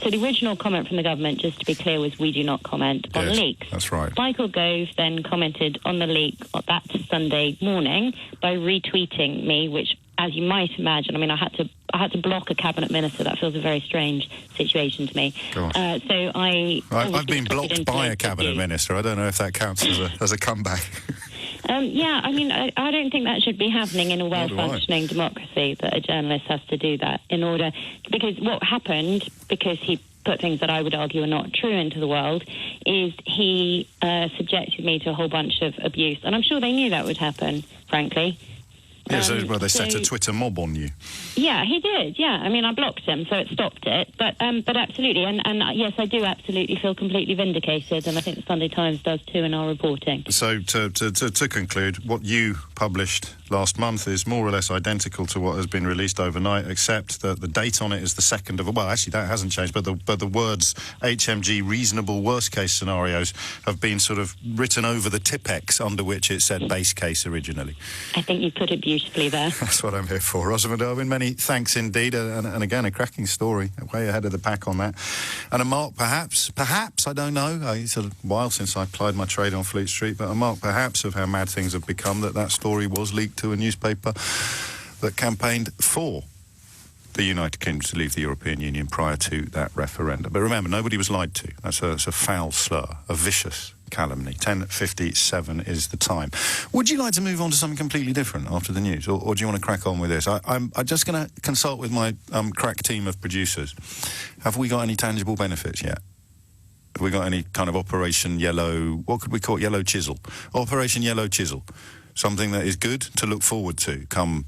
So the original comment from the government, just to be clear, was we do not comment on Yes, leaks. that's right. Michael Gove then commented on the leak that Sunday morning by retweeting me, which, as you might imagine, I mean, I had to block a cabinet minister. That feels a very strange situation to me. So I've been blocked by a cabinet minister. I don't know if that counts as a comeback. Yeah, I mean, I don't think that should be happening in a well-functioning democracy, that a journalist has to do that in order... Because what happened, because he put things that I would argue are not true into the world, is he subjected me to a whole bunch of abuse. And I'm sure they knew that would happen, frankly. Yeah, they set a Twitter mob on you. Yeah, he did. Yeah, I mean, I blocked him, so it stopped it. But absolutely, and yes, I do absolutely feel completely vindicated, and I think the Sunday Times does too in our reporting. So to conclude, what you published last month is more or less identical to what has been released overnight, except that the date on it is the 2nd of... Well, actually, that hasn't changed, but the words HMG reasonable worst-case scenarios have been sort of written over the Tipex under which it said base case originally. I think you put it beautifully there. That's what I'm here for. Rosamund Irwin, many thanks indeed, and again, a cracking story, way ahead of the pack on that. And a mark, perhaps, I don't know, it's a while since I plied my trade on Fleet Street, but a mark perhaps of how mad things have become, that story was leaked to a newspaper that campaigned for the United Kingdom to leave the European Union prior to that referendum. But remember, nobody was lied to. That's a foul slur, a vicious calumny. 10:57 is the time. Would you like to move on to something completely different after the news, or do you want to crack on with this? I'm just going to consult with my crack team of producers. Have we got any tangible benefits yet? Have we got any kind of Operation Yellow... What could we call it? Yellow Chisel? Operation Yellow Chisel. Something that is good to look forward to come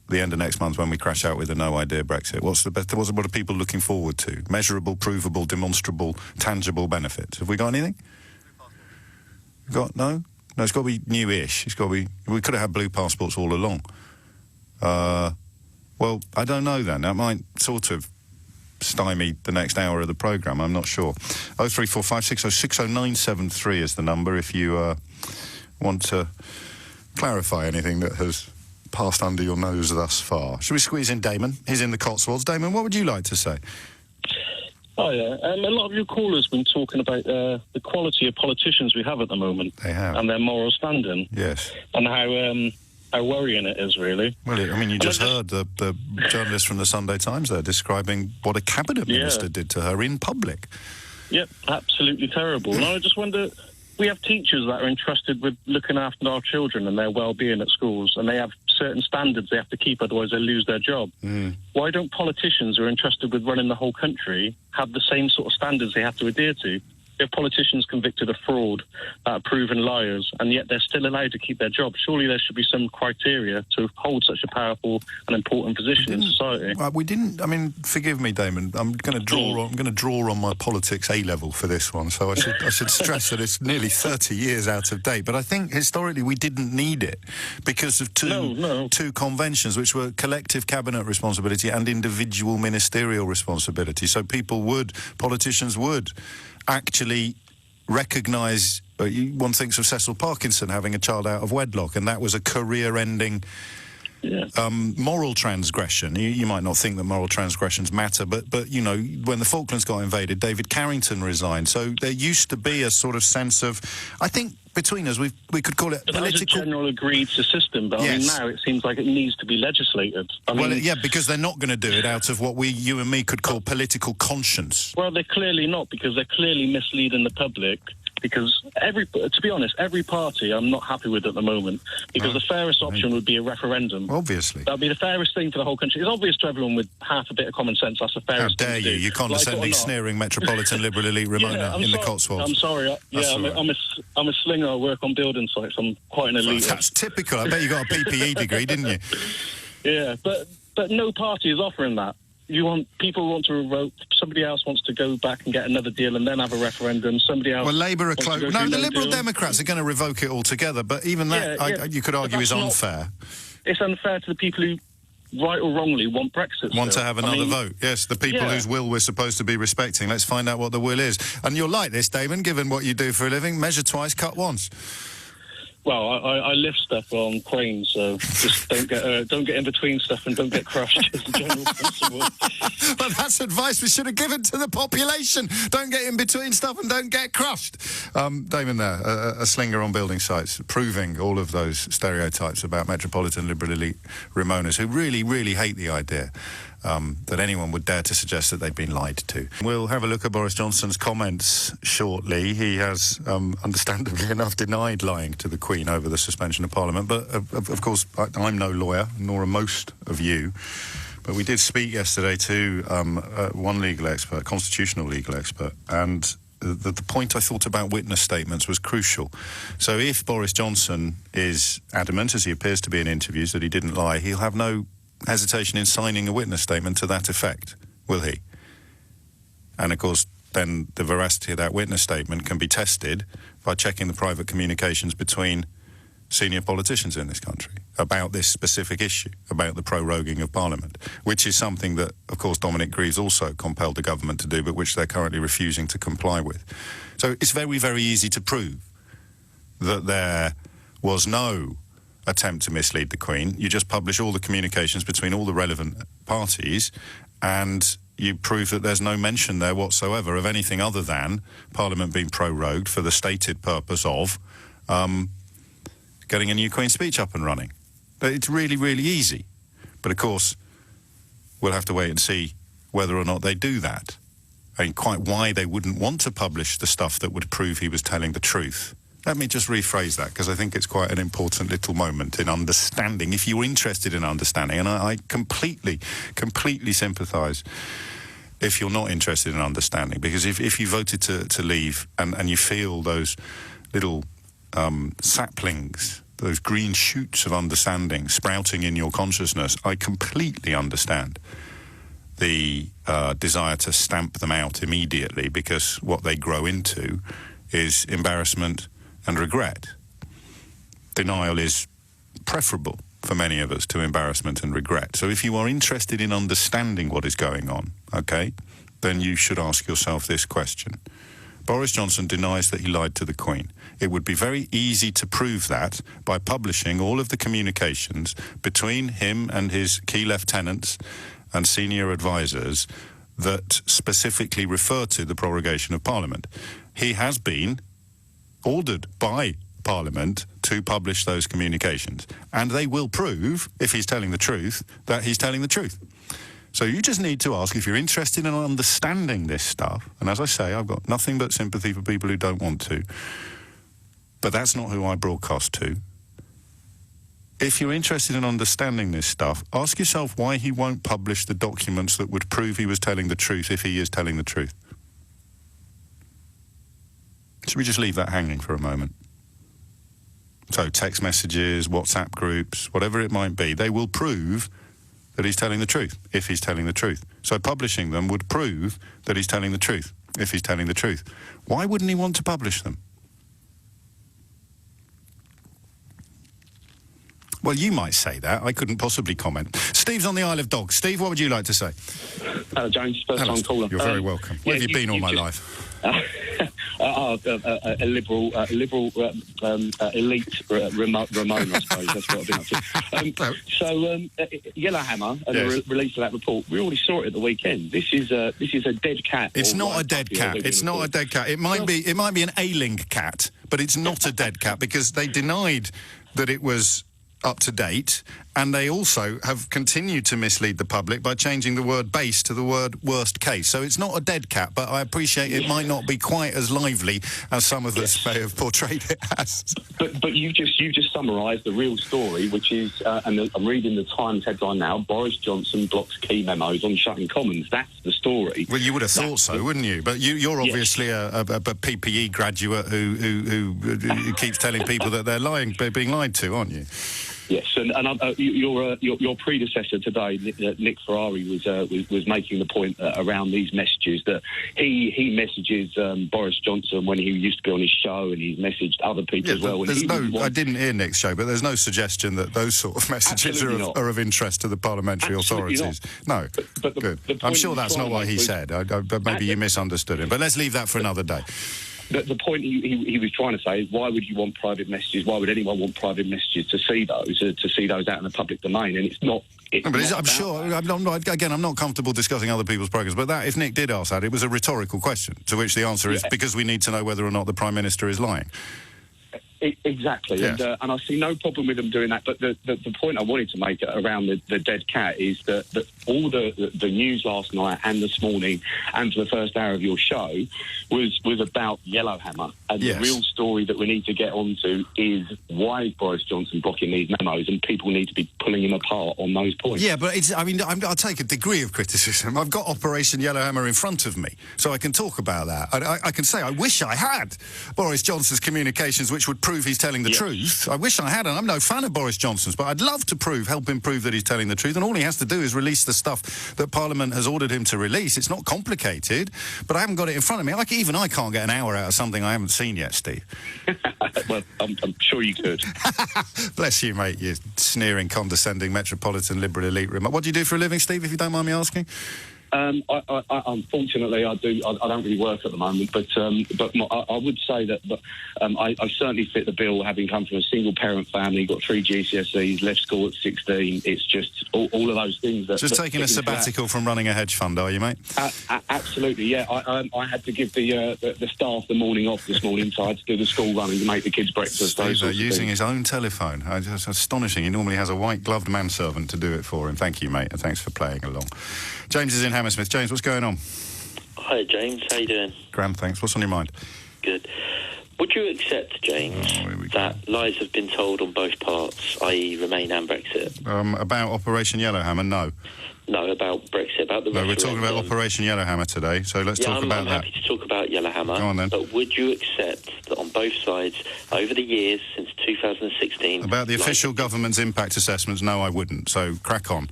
the end of next month when we crash out with a no-idea Brexit. What are people looking forward to? Measurable, provable, demonstrable, tangible benefits. Have we got anything? No, it's got to be new-ish. It's got to be... We could have had blue passports all along. Well, I don't know then. That might sort of stymie the next hour of the programme. I'm not sure. 03456 60973 is the number if you want to clarify anything that has passed under your nose thus far. Should we squeeze in Damon? He's in the Cotswolds. Damon, what would you like to say? Oh, yeah. A lot of your callers have been talking about the quality of politicians we have at the moment. They have. And their moral standing. Yes. And how worrying it is, really. Well, I mean, you just heard the journalist from the Sunday Times there describing what a cabinet minister did to her in public. Yep, absolutely terrible. And I just wonder... We have teachers that are entrusted with looking after our children and their well-being at schools, and they have certain standards they have to keep, otherwise they lose their job. Why don't politicians who are entrusted with running the whole country have the same sort of standards they have to adhere to? If politicians convicted of fraud are proven liars, and yet they're still allowed to keep their job, surely there should be some criteria to hold such a powerful and important position in society. We didn't. I mean, forgive me, Damon. I'm going to draw on my politics A level for this one. So I should stress that it's nearly 30 years out of date. But I think historically we didn't need it because of two conventions, which were collective cabinet responsibility and individual ministerial responsibility. So politicians would actually recognise... one thinks of Cecil Parkinson having a child out of wedlock, and that was a career-ending moral transgression. You might not think that moral transgressions matter, but you know, when the Falklands got invaded, David Carrington resigned. So there used to be a sort of sense of... I think between us, we could call it political... That's a general agreed system, but yes. I mean, now it seems like it needs to be legislated. Because they're not going to do it out of what you and me could call political conscience. Well, they're clearly not, because they're clearly misleading the public. Because to be honest, every party I'm not happy with at the moment, because the fairest option would be a referendum. Obviously. That would be the fairest thing for the whole country. It's obvious to everyone with half a bit of common sense that's the fairest thing to do. How dare you? You condescending, sneering metropolitan liberal elite Ramona in the Cotswolds. I'm sorry. I'm a slinger. I work on building sites. I'm quite an elite. That's typical. I bet you got a PPE degree, didn't you? Yeah, but no party is offering that. People want to revoke. Somebody else wants to go back and get another deal and then have a referendum. Somebody else. Well, Labour are close. No, the Liberal Democrats are going to revoke it altogether. But even that, you could argue, is unfair. It's unfair to the people who right or wrongly, want Brexit. Want still. to have another vote. Yes, the people whose will we're supposed to be respecting. Let's find out what the will is. And you're like this, Damon, given what you do for a living. Measure twice, cut once. Well, I lift stuff on cranes, so just don't get in between stuff and don't get crushed as a general principle. But that's advice we should have given to the population. Don't get in between stuff and don't get crushed. Damon there, a slinger on building sites, proving all of those stereotypes about metropolitan liberal elite Remoaners who really, really hate the idea that anyone would dare to suggest that they've been lied to. We'll have a look at Boris Johnson's comments shortly. He has, understandably enough, denied lying to the Queen over the suspension of Parliament. But, of course, I'm no lawyer, nor are most of you. But we did speak yesterday to one legal expert, constitutional legal expert, and the point I thought about witness statements was crucial. So if Boris Johnson is adamant, as he appears to be in interviews, that he didn't lie, he'll have no hesitation in signing a witness statement to that effect, will he? And, of course, then the veracity of that witness statement can be tested by checking the private communications between senior politicians in this country about this specific issue, about the proroguing of Parliament, which is something that, of course, Dominic Greaves also compelled the government to do, but which they're currently refusing to comply with. So it's very, very easy to prove that there was no attempt to mislead the Queen. You just publish all the communications between all the relevant parties and you prove that there's no mention there whatsoever of anything other than Parliament being prorogued for the stated purpose of getting a new Queen's speech up and running. It's really, really easy. But, of course, we'll have to wait and see whether or not they do that. And quite why they wouldn't want to publish the stuff that would prove he was telling the truth. Let me just rephrase that, because I think it's quite an important little moment in understanding, if you're interested in understanding, and I completely sympathise if you're not interested in understanding, because if you voted to leave and you feel those little saplings, those green shoots of understanding sprouting in your consciousness, I completely understand the desire to stamp them out immediately, because what they grow into is embarrassment and regret. Denial is preferable for many of us to embarrassment and regret. So if you are interested in understanding what is going on, okay, then you should ask yourself this question. Boris Johnson denies that he lied to the Queen. It would be very easy to prove that by publishing all of the communications between him and his key lieutenants and senior advisors that specifically refer to the prorogation of Parliament. He has been ordered by Parliament to publish those communications, and they will prove, if he's telling the truth, that he's telling the truth. So you just need to ask, if you're interested in understanding this stuff, and as I say, I've got nothing but sympathy for people who don't want to, but that's not who I broadcast to. If you're interested in understanding this stuff, ask yourself why he won't publish the documents that would prove he was telling the truth, if he is telling the truth. Should we just leave that hanging for a moment? So text messages, WhatsApp groups, whatever it might be, they will prove that he's telling the truth, if he's telling the truth. So publishing them would prove that he's telling the truth, if he's telling the truth. Why wouldn't he want to publish them? Well, you might say that. I couldn't possibly comment. Steve's on the Isle of Dogs. Steve, what would you like to say? Hello, James. First-time caller. You're very welcome. Where have you been all my life? A liberal elite Ramon, I suppose. That's what I've been up to. Yellowhammer and the release of that report, we already saw it at the weekend. This is a dead cat. It's not a dead cat. It's not a dead cat. It might be an ailing cat, but it's not a dead cat, because they denied that it was up to date, and they also have continued to mislead the public by changing the word base to the word worst case. So it's not a dead cat, but I appreciate it might not be quite as lively as some of us may have portrayed it as. But you just summarised the real story, which is, and I'm reading the Times headline now, Boris Johnson blocks key memos on shutting Commons. That's the story. Well, you would have thought so, wouldn't you? But you're obviously a PPE graduate who keeps telling people that they're being lied to, aren't you? Yes, and your predecessor today, Nick Ferrari, was making the point around these messages that he messages Boris Johnson when he used to be on his show, and he's messaged other people as well. I didn't hear Nick's show, but there's no suggestion that those sort of messages are of interest to the parliamentary authorities. No, but good. I'm sure that's not what he said. Maybe you misunderstood him. But let's leave that for another day. The point he was trying to say is, why would you want private messages? Why would anyone want private messages to see those out in the public domain? And it's not. I'm not comfortable discussing other people's programs, but if Nick did ask that, it was a rhetorical question, to which the answer is because we need to know whether or not the Prime Minister is lying. Exactly, yes. And I see no problem with them doing that. But the point I wanted to make around the dead cat is that all the news last night and this morning and for the first hour of your show was about Yellowhammer. And the real story that we need to get onto is why is Boris Johnson blocking these memos, and people need to be pulling him apart on those points. Yeah, but I'll take a degree of criticism. I've got Operation Yellowhammer in front of me, so I can talk about that. I can say I wish I had Boris Johnson's communications, which would prove he's telling the truth. I wish I had, and I'm no fan of Boris Johnson's, but I'd love to help him prove that he's telling the truth, and all he has to do is release the stuff that Parliament has ordered him to release. It's not complicated, but I haven't got it in front of me. Even I can't get an hour out of something I haven't seen yet, Steve. Well, I'm sure you could. Bless you, mate, you sneering, condescending, metropolitan, liberal elite. What do you do for a living, Steve, if you don't mind me asking? Unfortunately, I don't really work at the moment, but I would say that I certainly fit the bill, having come from a single-parent family, got 3 GCSEs, left school at 16. It's just all of those things. Just taking a sabbatical from running a hedge fund, are you, mate? Absolutely, yeah. I had to give the staff the morning off this morning, so I had to do the school run and make the kids breakfast. Steve, using his own telephone. It's astonishing. He normally has a white-gloved manservant to do it for him. Thank you, mate, and thanks for playing along. James is in Hammersmith. James, what's going on? Hi, James. How you doing? Grand, thanks. What's on your mind? Good. Would you accept, James, that lies have been told on both parts, i.e. Remain and Brexit? About Operation Yellowhammer, no. No, about Brexit, about the referendum. No, we're talking about Operation Yellowhammer today, so let's talk about that. I'm happy to talk about Yellowhammer. Go on, then. But would you accept that on both sides, over the years, since 2016... About the official government's impact assessments, no, I wouldn't, so crack on.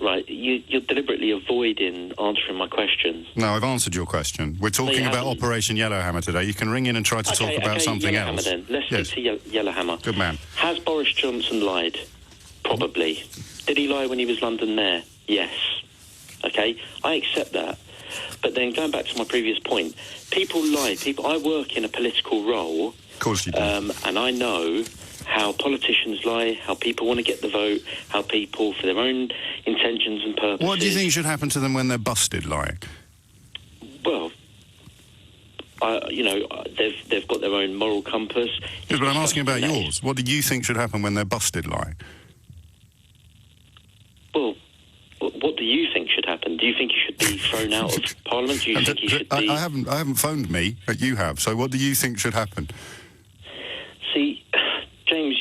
Right, you're deliberately avoiding answering my question. No, I've answered your question. We're talking about Operation Yellowhammer today. You can ring in and try to talk about something else. Then. Let's stick to Yellowhammer. Good man. Has Boris Johnson lied? Probably. Did he lie when he was London Mayor? Yes. Okay, I accept that. But then going back to my previous point, people lie. I work in a political role. Of course you do. And I know how politicians lie, how people want to get the vote, how people, for their own intentions and purposes... What do you think should happen to them when they're busted lying? Well, they've got their own moral compass. Yes, but I'm asking about yours. What do you think should happen when they're busted lying? Well, what do you think should happen? Do you think you should be thrown out of Parliament? Do you think you should be... I haven't phoned me, but you have. So what do you think should happen? See, James,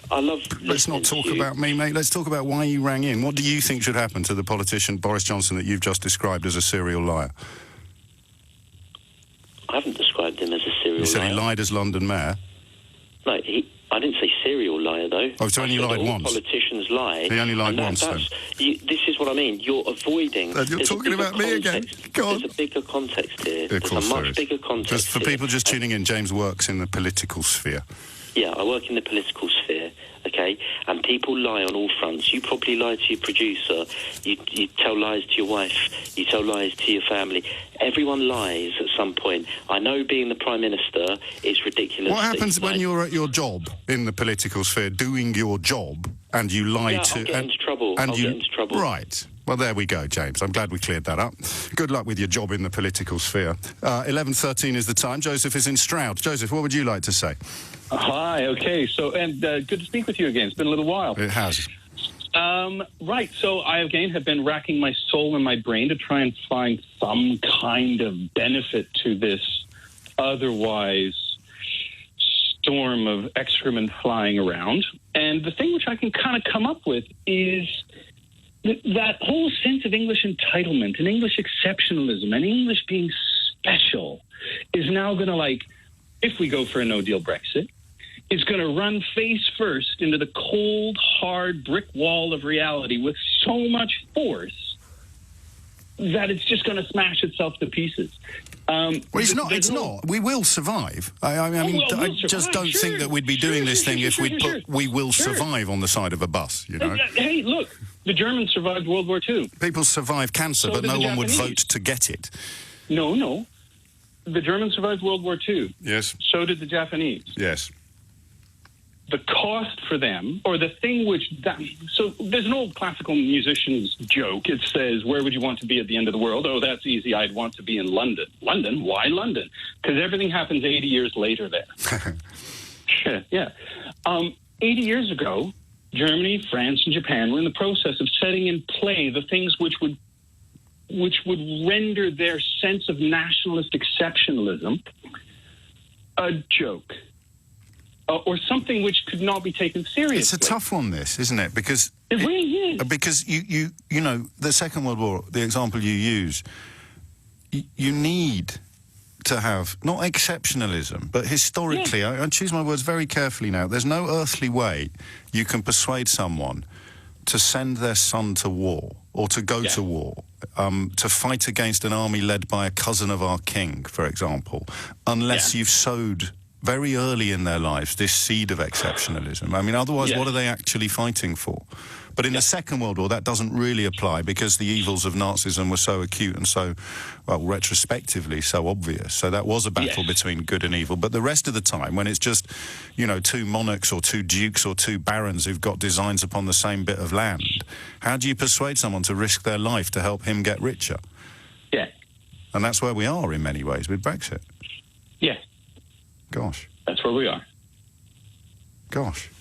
I love... Let's not talk about me, mate. Let's talk about why you rang in. What do you think should happen to the politician Boris Johnson that you've just described as a serial liar? I haven't described him as a serial liar. You said he lied as London Mayor? No, I didn't say serial liar, though. Oh, so only lied once? Politicians lie. He only lied once, then? This is what I mean. You're avoiding... You're talking about me again. Go on. There's a bigger context here. Of course there is. Bigger context just for people just tuning in, James works in the political sphere. Yeah, I work in the political sphere, okay? And people lie on all fronts. You probably lie to your producer. You tell lies to your wife. You tell lies to your family. Everyone lies at some point. I know being the Prime Minister is ridiculous. What happens when you're at your job in the political sphere, doing your job, and you lie to... I'll get into trouble. I'll get into trouble. Right. Well, there we go, James. I'm glad we cleared that up. Good luck with your job in the political sphere. 11:13 is the time. Joseph is in Stroud. Joseph, what would you like to say? Hi, okay. So, and good to speak with you again. It's been a little while. It has. Right, so I, again, have been racking my soul and my brain to try and find some kind of benefit to this otherwise storm of excrement flying around. And the thing which I can kind of come up with is that whole sense of English entitlement and English exceptionalism and English being special is now going to, like, if we go for a no-deal Brexit, is going to run face first into the cold, hard brick wall of reality with so much force that it's just going to smash itself to pieces. Well, it's not. It's not. We will survive. I just don't think that we'd be doing this thing if we'd put "we will survive" on the side of a bus. You know. Hey, look, the Germans survived World War II. People survive cancer, but no one would vote to get it. No. The Germans survived World War II. Yes. So did the Japanese. Yes. The cost for them, or the thing so there's an old classical musician's joke. It says, where would you want to be at the end of the world? Oh, that's easy. I'd want to be in London. London? Why London? Because everything happens 80 years later there. Yeah. 80 years ago, Germany, France, and Japan were in the process of setting in play the things which would render their sense of nationalist exceptionalism a joke. Or something which could not be taken seriously. It's a tough one, this, isn't it? Because it really is. Because you know, the Second World War, the example you use, you need to have not exceptionalism, but historically, I choose my words very carefully now. There's no earthly way you can persuade someone to send their son to war or to go to war, to fight against an army led by a cousin of our king, for example, unless you've sowed very early in their lives this seed of exceptionalism. I mean, otherwise, what are they actually fighting for? But in the Second World War, that doesn't really apply because the evils of Nazism were so acute and so, well, retrospectively, so obvious. So that was a battle between good and evil. But the rest of the time, when it's just, you know, two monarchs or two dukes or two barons who've got designs upon the same bit of land, how do you persuade someone to risk their life to help him get richer? Yeah. And that's where we are in many ways with Brexit. Yeah. Gosh. That's where we are. Gosh.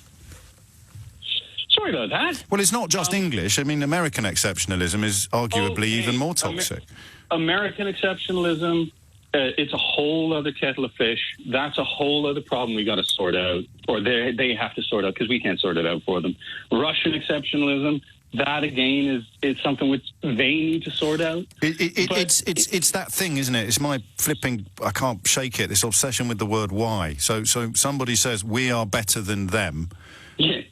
Sorry about that. Well, it's not just English. I mean, American exceptionalism is arguably even more toxic. American exceptionalism, it's a whole other kettle of fish. That's a whole other problem we got to sort out, or they have to sort out, because we can't sort it out for them. Russian exceptionalism, that again is something which they need to sort out. It's that thing, isn't it? It's my flipping, I can't shake it, this obsession with the word why. So somebody says we are better than them. Yeah.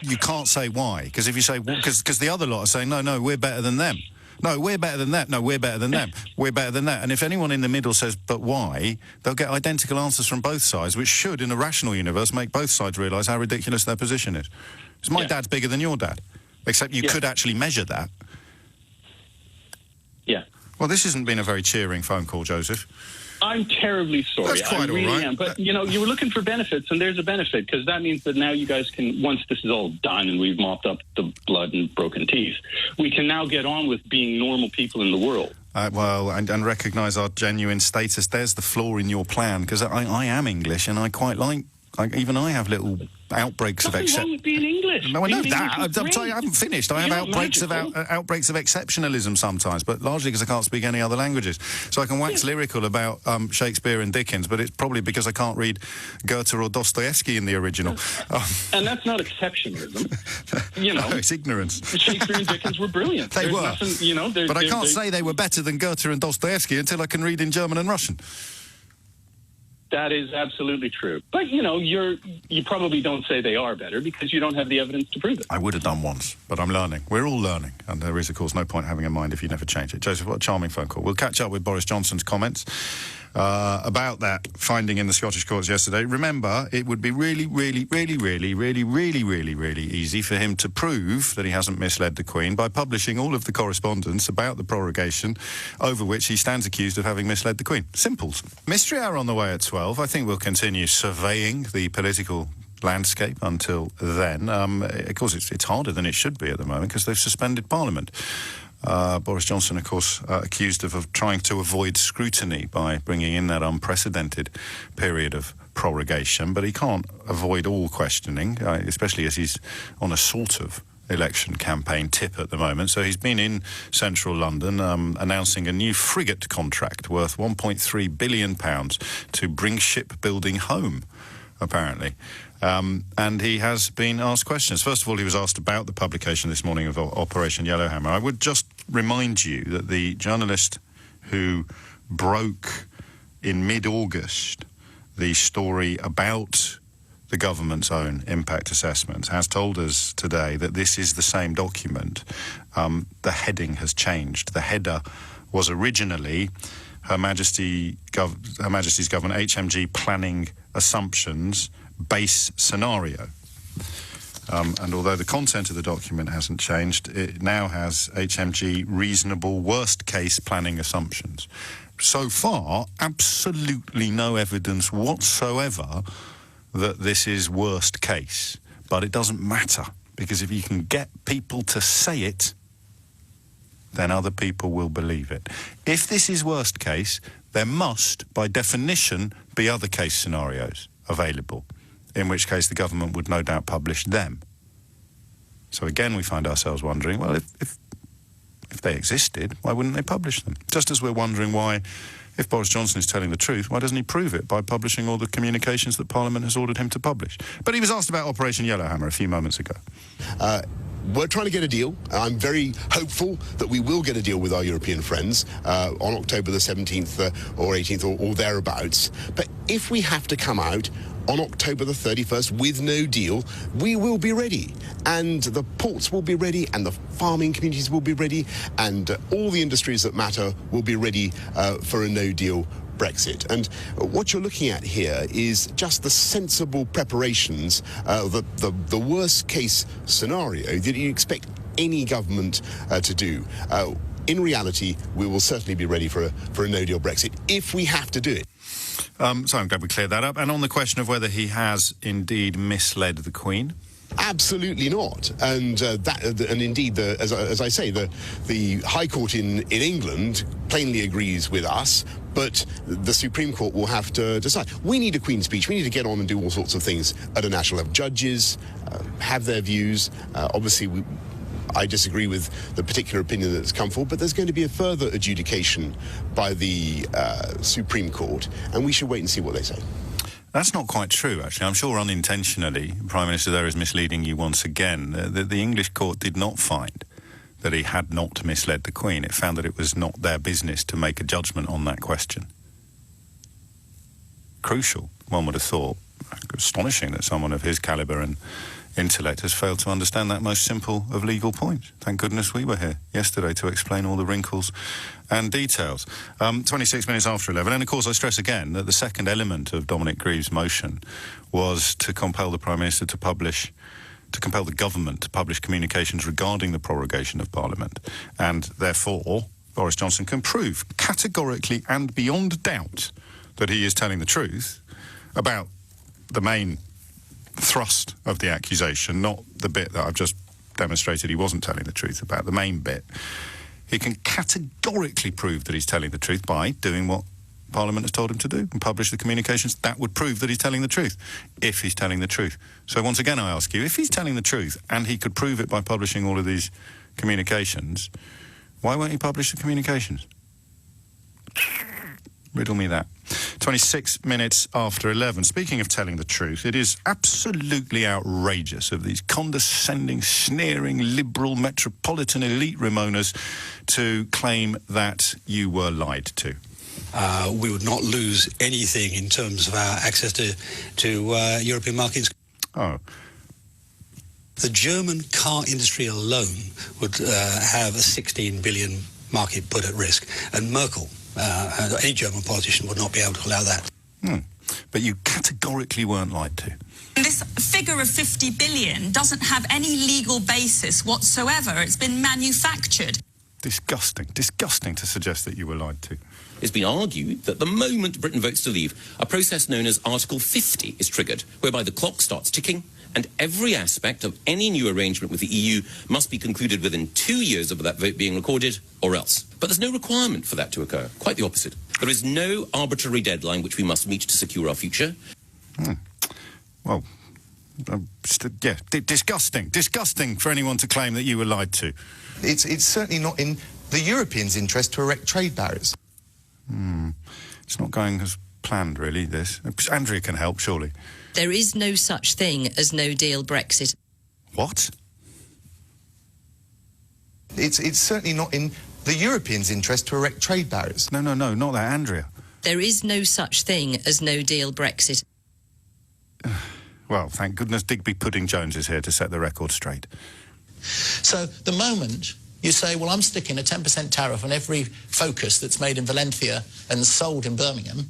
You can't say why, because if you say, because the other lot are saying, no, we're better than them. No, we're better than that. No, we're better than them. We're better than that. And if anyone in the middle says, but why, they'll get identical answers from both sides, which should, in a rational universe, make both sides realise how ridiculous their position is. Because my dad's bigger than your dad. Except you could actually measure that. Yeah. Well, this hasn't been a very cheering phone call, Joseph. I'm terribly sorry. That's quite I really all right. am. But, you know, you were looking for benefits, and there's a benefit, because that means that now you guys can, once this is all done and we've mopped up the blood and broken teeth, we can now get on with being normal people in the world. And recognise our genuine status. There's the flaw in your plan, because I am English, and I quite like... even I have little outbreaks of Nothing wrong with being English. No, I know that. I'm telling you, I haven't finished. I have outbreaks of exceptionalism sometimes, but largely because I can't speak any other languages. So I can wax lyrical about Shakespeare and Dickens, but it's probably because I can't read Goethe or Dostoevsky in the original. And that's not exceptionalism. You know, no, it's ignorance. Shakespeare and Dickens were brilliant. They were. Nothing, you know, but I can't say they were better than Goethe and Dostoevsky until I can read in German and Russian. That is absolutely true. But, you know, you probably don't say they are better because you don't have the evidence to prove it. I would have done once, but I'm learning. We're all learning. And there is, of course, no point having a mind if you never change it. Joseph, what a charming phone call. We'll catch up with Boris Johnson's comments about that finding in the Scottish courts yesterday. Remember, it would be really easy for him to prove that he hasn't misled the Queen by publishing all of the correspondence about the prorogation over which he stands accused of having misled the Queen. Simples. Mystery Hour on the way at 12. I think we'll continue surveying the political landscape until then. Of course, it's harder than it should be at the moment because they've suspended Parliament. Boris Johnson, of course, accused of trying to avoid scrutiny by bringing in that unprecedented period of prorogation, but he can't avoid all questioning, especially as he's on a sort of election campaign tip at the moment. So he's been in central London announcing a new frigate contract worth £1.3 billion to bring shipbuilding home, apparently. And he has been asked questions. First of all, he was asked about the publication this morning of Operation Yellowhammer. I would just remind you that the journalist who broke in mid-August the story about the government's own impact assessments, has told us today that this is the same document. The heading has changed. The header was originally Her Majesty's Government HMG Planning Assumptions Base Scenario. And although the content of the document hasn't changed, it now has HMG Reasonable Worst Case Planning Assumptions. So far, absolutely no evidence whatsoever that this is worst case. But it doesn't matter, because if you can get people to say it, then other people will believe it. If this is worst case, there must, by definition, be other case scenarios available, in which case the government would no doubt publish them. So again, we find ourselves wondering, well, if they existed, why wouldn't they publish them? Just as we're wondering why, if Boris Johnson is telling the truth, why doesn't he prove it by publishing all the communications that Parliament has ordered him to publish? But he was asked about Operation Yellowhammer a few moments ago. We're trying to get a deal. I'm very hopeful that we will get a deal with our European friends on October the 17th or 18th or thereabouts. But if we have to come out on October the 31st with no deal, we will be ready. And the ports will be ready, and the farming communities will be ready, and all the industries that matter will be ready for a no-deal Brexit. And what you're looking at here is just the sensible preparations, the worst case scenario that you expect any government to do. In reality, we will certainly be ready for a no-deal Brexit if we have to do it. So I'm glad we cleared that up. And on the question of whether he has indeed misled the Queen? Absolutely not. And indeed, as I say, the High Court in England plainly agrees with us, but the Supreme Court will have to decide. We need a Queen's speech. We need to get on and do all sorts of things at a national level. Judges have their views. Obviously, I disagree with the particular opinion that's come forward, but there's going to be a further adjudication by the Supreme Court, and we should wait and see what they say. That's not quite true, actually. I'm sure unintentionally, the Prime Minister there is misleading you once again. The English court did not find that he had not misled the Queen. It found that it was not their business to make a judgment on that question. Crucial, one would have thought. Astonishing that someone of his calibre and intellect has failed to understand that most simple of legal points. Thank goodness we were here yesterday to explain all the wrinkles and details. 26 minutes after 11, and of course I stress again that the second element of Dominic Grieve's motion was to compel the Prime Minister to compel the government to publish communications regarding the prorogation of Parliament, and therefore Boris Johnson can prove categorically and beyond doubt that he is telling the truth about the main thrust of the accusation, not the bit that I've just demonstrated he wasn't telling the truth about, the main bit. He can categorically prove that he's telling the truth by doing what Parliament has told him to do and publish the communications. That would prove that he's telling the truth, if he's telling the truth. So once again I ask you, if he's telling the truth and he could prove it by publishing all of these communications, why won't he publish the communications? Riddle me that. 26 minutes after 11. Speaking of telling the truth, it is absolutely outrageous of these condescending, sneering, liberal, metropolitan elite Ramonas to claim that you were lied to. We would not lose anything in terms of our access to European markets. Oh. The German car industry alone would have a 16 billion market put at risk, and Merkel, any German politician, would not be able to allow that. But you categorically weren't lied to. This figure of 50 billion doesn't have any legal basis whatsoever. It's been manufactured. Disgusting to suggest that you were lied to. It's been argued that the moment Britain votes to leave, a process known as Article 50 is triggered, whereby the clock starts ticking and every aspect of any new arrangement with the EU must be concluded within 2 years of that vote being recorded, or else. But there's no requirement for that to occur. Quite the opposite. There is no arbitrary deadline which we must meet to secure our future. Well, disgusting for anyone to claim that you were lied to. It's certainly not in the Europeans' interest to erect trade barriers. It's not going as planned, really, this. Andrea can help, surely. There is no such thing as no-deal Brexit. What? It's certainly not in the Europeans' interest to erect trade barriers. No, not that, Andrea. There is no such thing as no-deal Brexit. Well, thank goodness Digby Pudding-Jones is here to set the record straight. So the moment you say, well, I'm sticking a 10% tariff on every Focus that's made in Valencia and sold in Birmingham,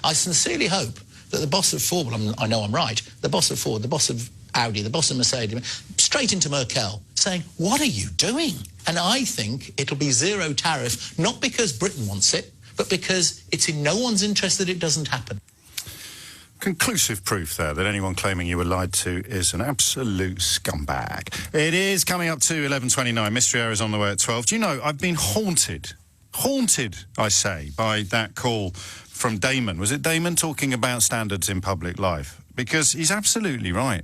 I sincerely hope that the boss of Ford, well, I know I'm right, the boss of Ford, the boss of Audi, the boss of Mercedes, straight into Merkel, saying, what are you doing? And I think it'll be zero tariff, not because Britain wants it, but because it's in no one's interest that it doesn't happen. Conclusive proof there that anyone claiming you were lied to is an absolute scumbag. It is coming up to 11:29. Mystery Hour is on the way at 12. Do you know, I've been haunted, I say, by that call from Damon. Was it Damon talking about standards in public life? Because he's absolutely right.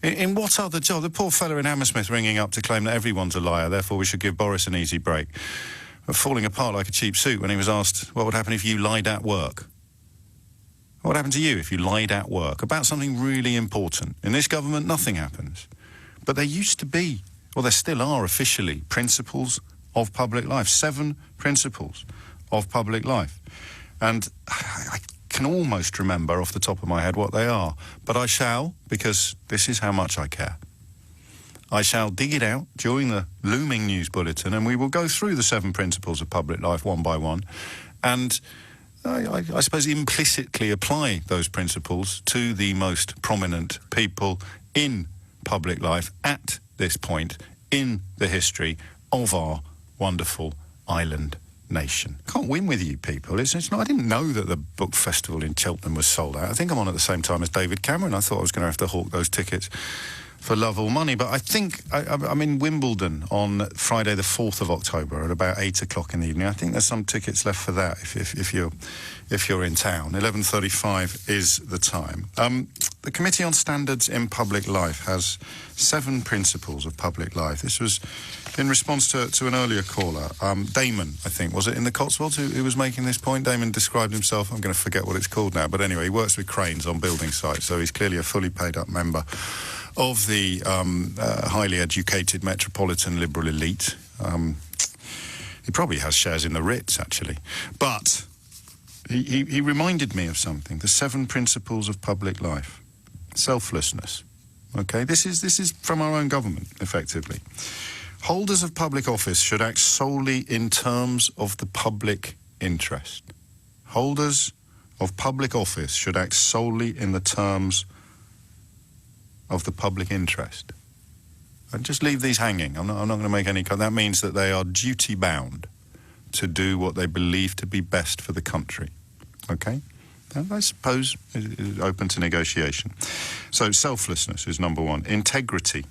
In what other job? The poor fella in Hammersmith ringing up to claim that everyone's a liar, therefore we should give Boris an easy break. Falling apart like a cheap suit when he was asked what would happen if you lied at work. What happened to you if you lied at work about something really important? In this government, nothing happens. But there used to be, or there still are officially, principles of public life. 7 principles of public life. And I can almost remember off the top of my head what they are. But I shall, because this is how much I care. I shall dig it out during the looming news bulletin, and we will go through the 7 principles of public life one by one. And I suppose implicitly apply those principles to the most prominent people in public life at this point in the history of our wonderful island nation. Can't win with you people. It's not, I didn't know that the book festival in Cheltenham was sold out. I think I'm on at the same time as David Cameron. I thought I was going to have to hawk those tickets for love or money, but I think I'm in Wimbledon on Friday the 4th of October at about 8 o'clock in the evening. I think there's some tickets left for that if you're in town. 11:35 is the time. The Committee on Standards in Public Life has 7 principles of public life. This was in response to an earlier caller, Damon, I think, was it in the Cotswolds who was making this point? Damon described himself, I'm going to forget what it's called now, but anyway, he works with cranes on building sites, so he's clearly a fully paid up member of the highly educated metropolitan liberal elite. He probably has shares in the Ritz, actually. But he reminded me of something, the 7 principles of public life. Selflessness. OK? This is from our own government, effectively. Holders of public office should act solely in terms of the public interest. Holders of public office should act solely in the terms of the public interest. And just leave these hanging. I'm not going to make any... That means that they are duty-bound to do what they believe to be best for the country. OK? And I suppose it's open to negotiation. So selflessness is number 1. Integrity.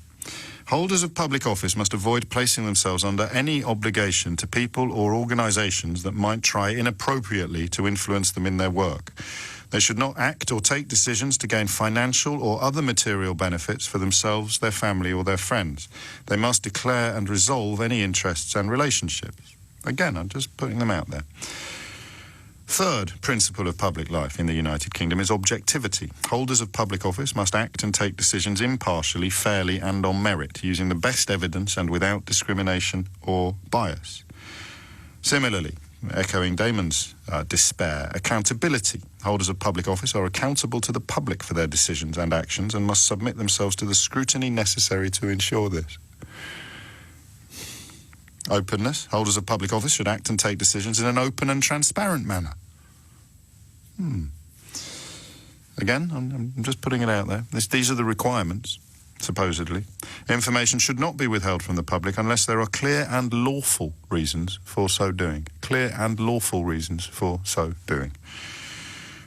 Holders of public office must avoid placing themselves under any obligation to people or organisations that might try inappropriately to influence them in their work. They should not act or take decisions to gain financial or other material benefits for themselves, their family or their friends. They must declare and resolve any interests and relationships. Again, I'm just putting them out there. 3rd principle of public life in the United Kingdom is objectivity. Holders of public office must act and take decisions impartially, fairly and on merit, using the best evidence and without discrimination or bias. Similarly, echoing Damon's despair, accountability. Holders of public office are accountable to the public for their decisions and actions and must submit themselves to the scrutiny necessary to ensure this. Openness. Holders of public office should act and take decisions in an open and transparent manner. Again, I'm just putting it out there. These are the requirements, supposedly. Information should not be withheld from the public unless there are clear and lawful reasons for so doing. Clear and lawful reasons for so doing.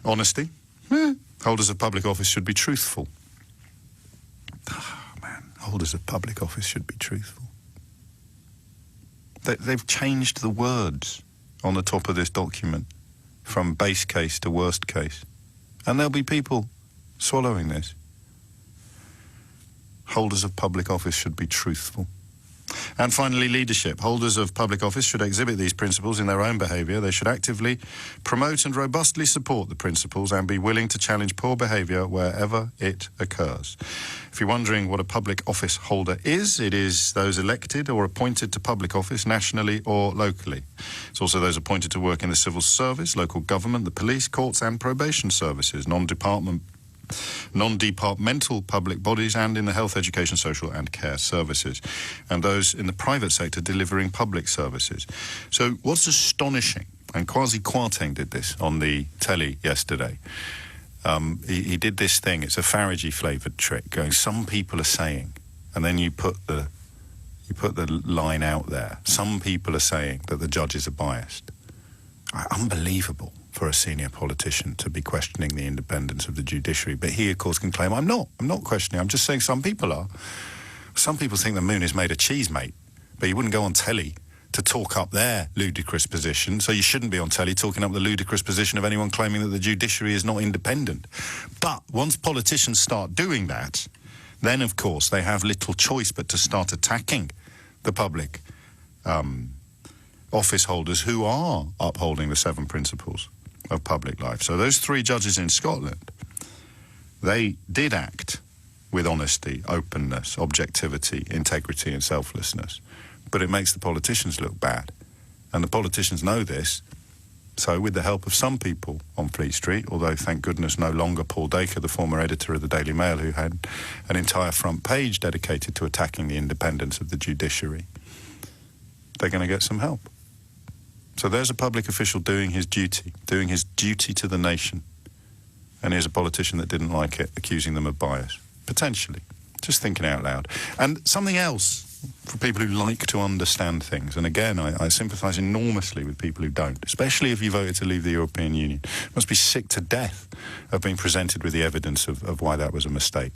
Honesty. Holders of public office should be truthful. Holders of public office should be truthful. They've changed the words on the top of this document from base case to worst case. And there'll be people swallowing this. Holders of public office should be truthful. And finally, leadership. Holders of public office should exhibit these principles in their own behaviour. They should actively promote and robustly support the principles and be willing to challenge poor behaviour wherever it occurs. If you're wondering what a public office holder is, it is those elected or appointed to public office nationally or locally. It's also those appointed to work in the civil service, local government, the police, courts and probation services, non-department non-departmental public bodies and in the health, education, social and care services, and those in the private sector delivering public services. So what's astonishing, and Kwasi Kwarteng did this on the telly yesterday, he did this thing, it's a Farage flavoured trick, going, some people are saying, and then you put the line out there, some people are saying that the judges are biased. Unbelievable for a senior politician to be questioning the independence of the judiciary. But he, of course, can claim, I'm not questioning, I'm just saying some people are. Some people think the moon is made of cheese, mate. But you wouldn't go on telly to talk up their ludicrous position, so you shouldn't be on telly talking up the ludicrous position of anyone claiming that the judiciary is not independent. But once politicians start doing that, then, of course, they have little choice but to start attacking the public office holders who are upholding the 7 principles of public life. So those 3 judges in Scotland, they did act with honesty, openness, objectivity, integrity and selflessness. But it makes the politicians look bad. And the politicians know this. So with the help of some people on Fleet Street, although thank goodness no longer Paul Dacre, the former editor of the Daily Mail, who had an entire front page dedicated to attacking the independence of the judiciary, they're going to get some help. So there's a public official doing his duty to the nation. And here's a politician that didn't like it, accusing them of bias. Potentially. Just thinking out loud. And something else for people who like to understand things. And again, I sympathise enormously with people who don't, especially if you voted to leave the European Union. You must be sick to death of being presented with the evidence of why that was a mistake.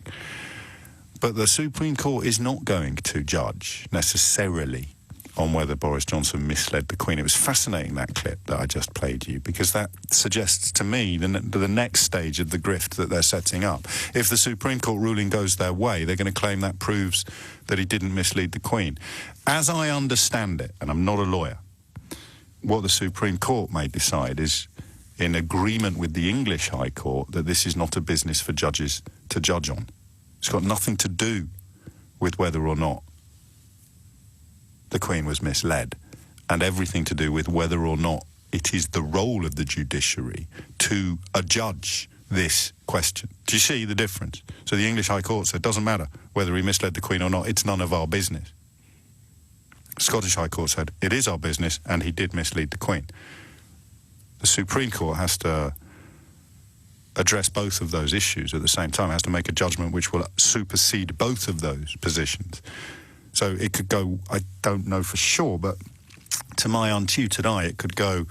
But the Supreme Court is not going to judge necessarily on whether Boris Johnson misled the Queen. It was fascinating, that clip that I just played you, because that suggests to me the next stage of the grift that they're setting up. If the Supreme Court ruling goes their way, they're going to claim that proves that he didn't mislead the Queen. As I understand it, and I'm not a lawyer, what the Supreme Court may decide is, in agreement with the English High Court, that this is not a business for judges to judge on. It's got nothing to do with whether or not the Queen was misled, and everything to do with whether or not it is the role of the judiciary to adjudge this question. Do you see the difference? So the English High Court said, it doesn't matter whether he misled the Queen or not, it's none of our business. The Scottish High Court said, it is our business, and he did mislead the Queen. The Supreme Court has to address both of those issues at the same time, has to make a judgment which will supersede both of those positions. So it could go, I don't know for sure, but to my untutored eye, it could go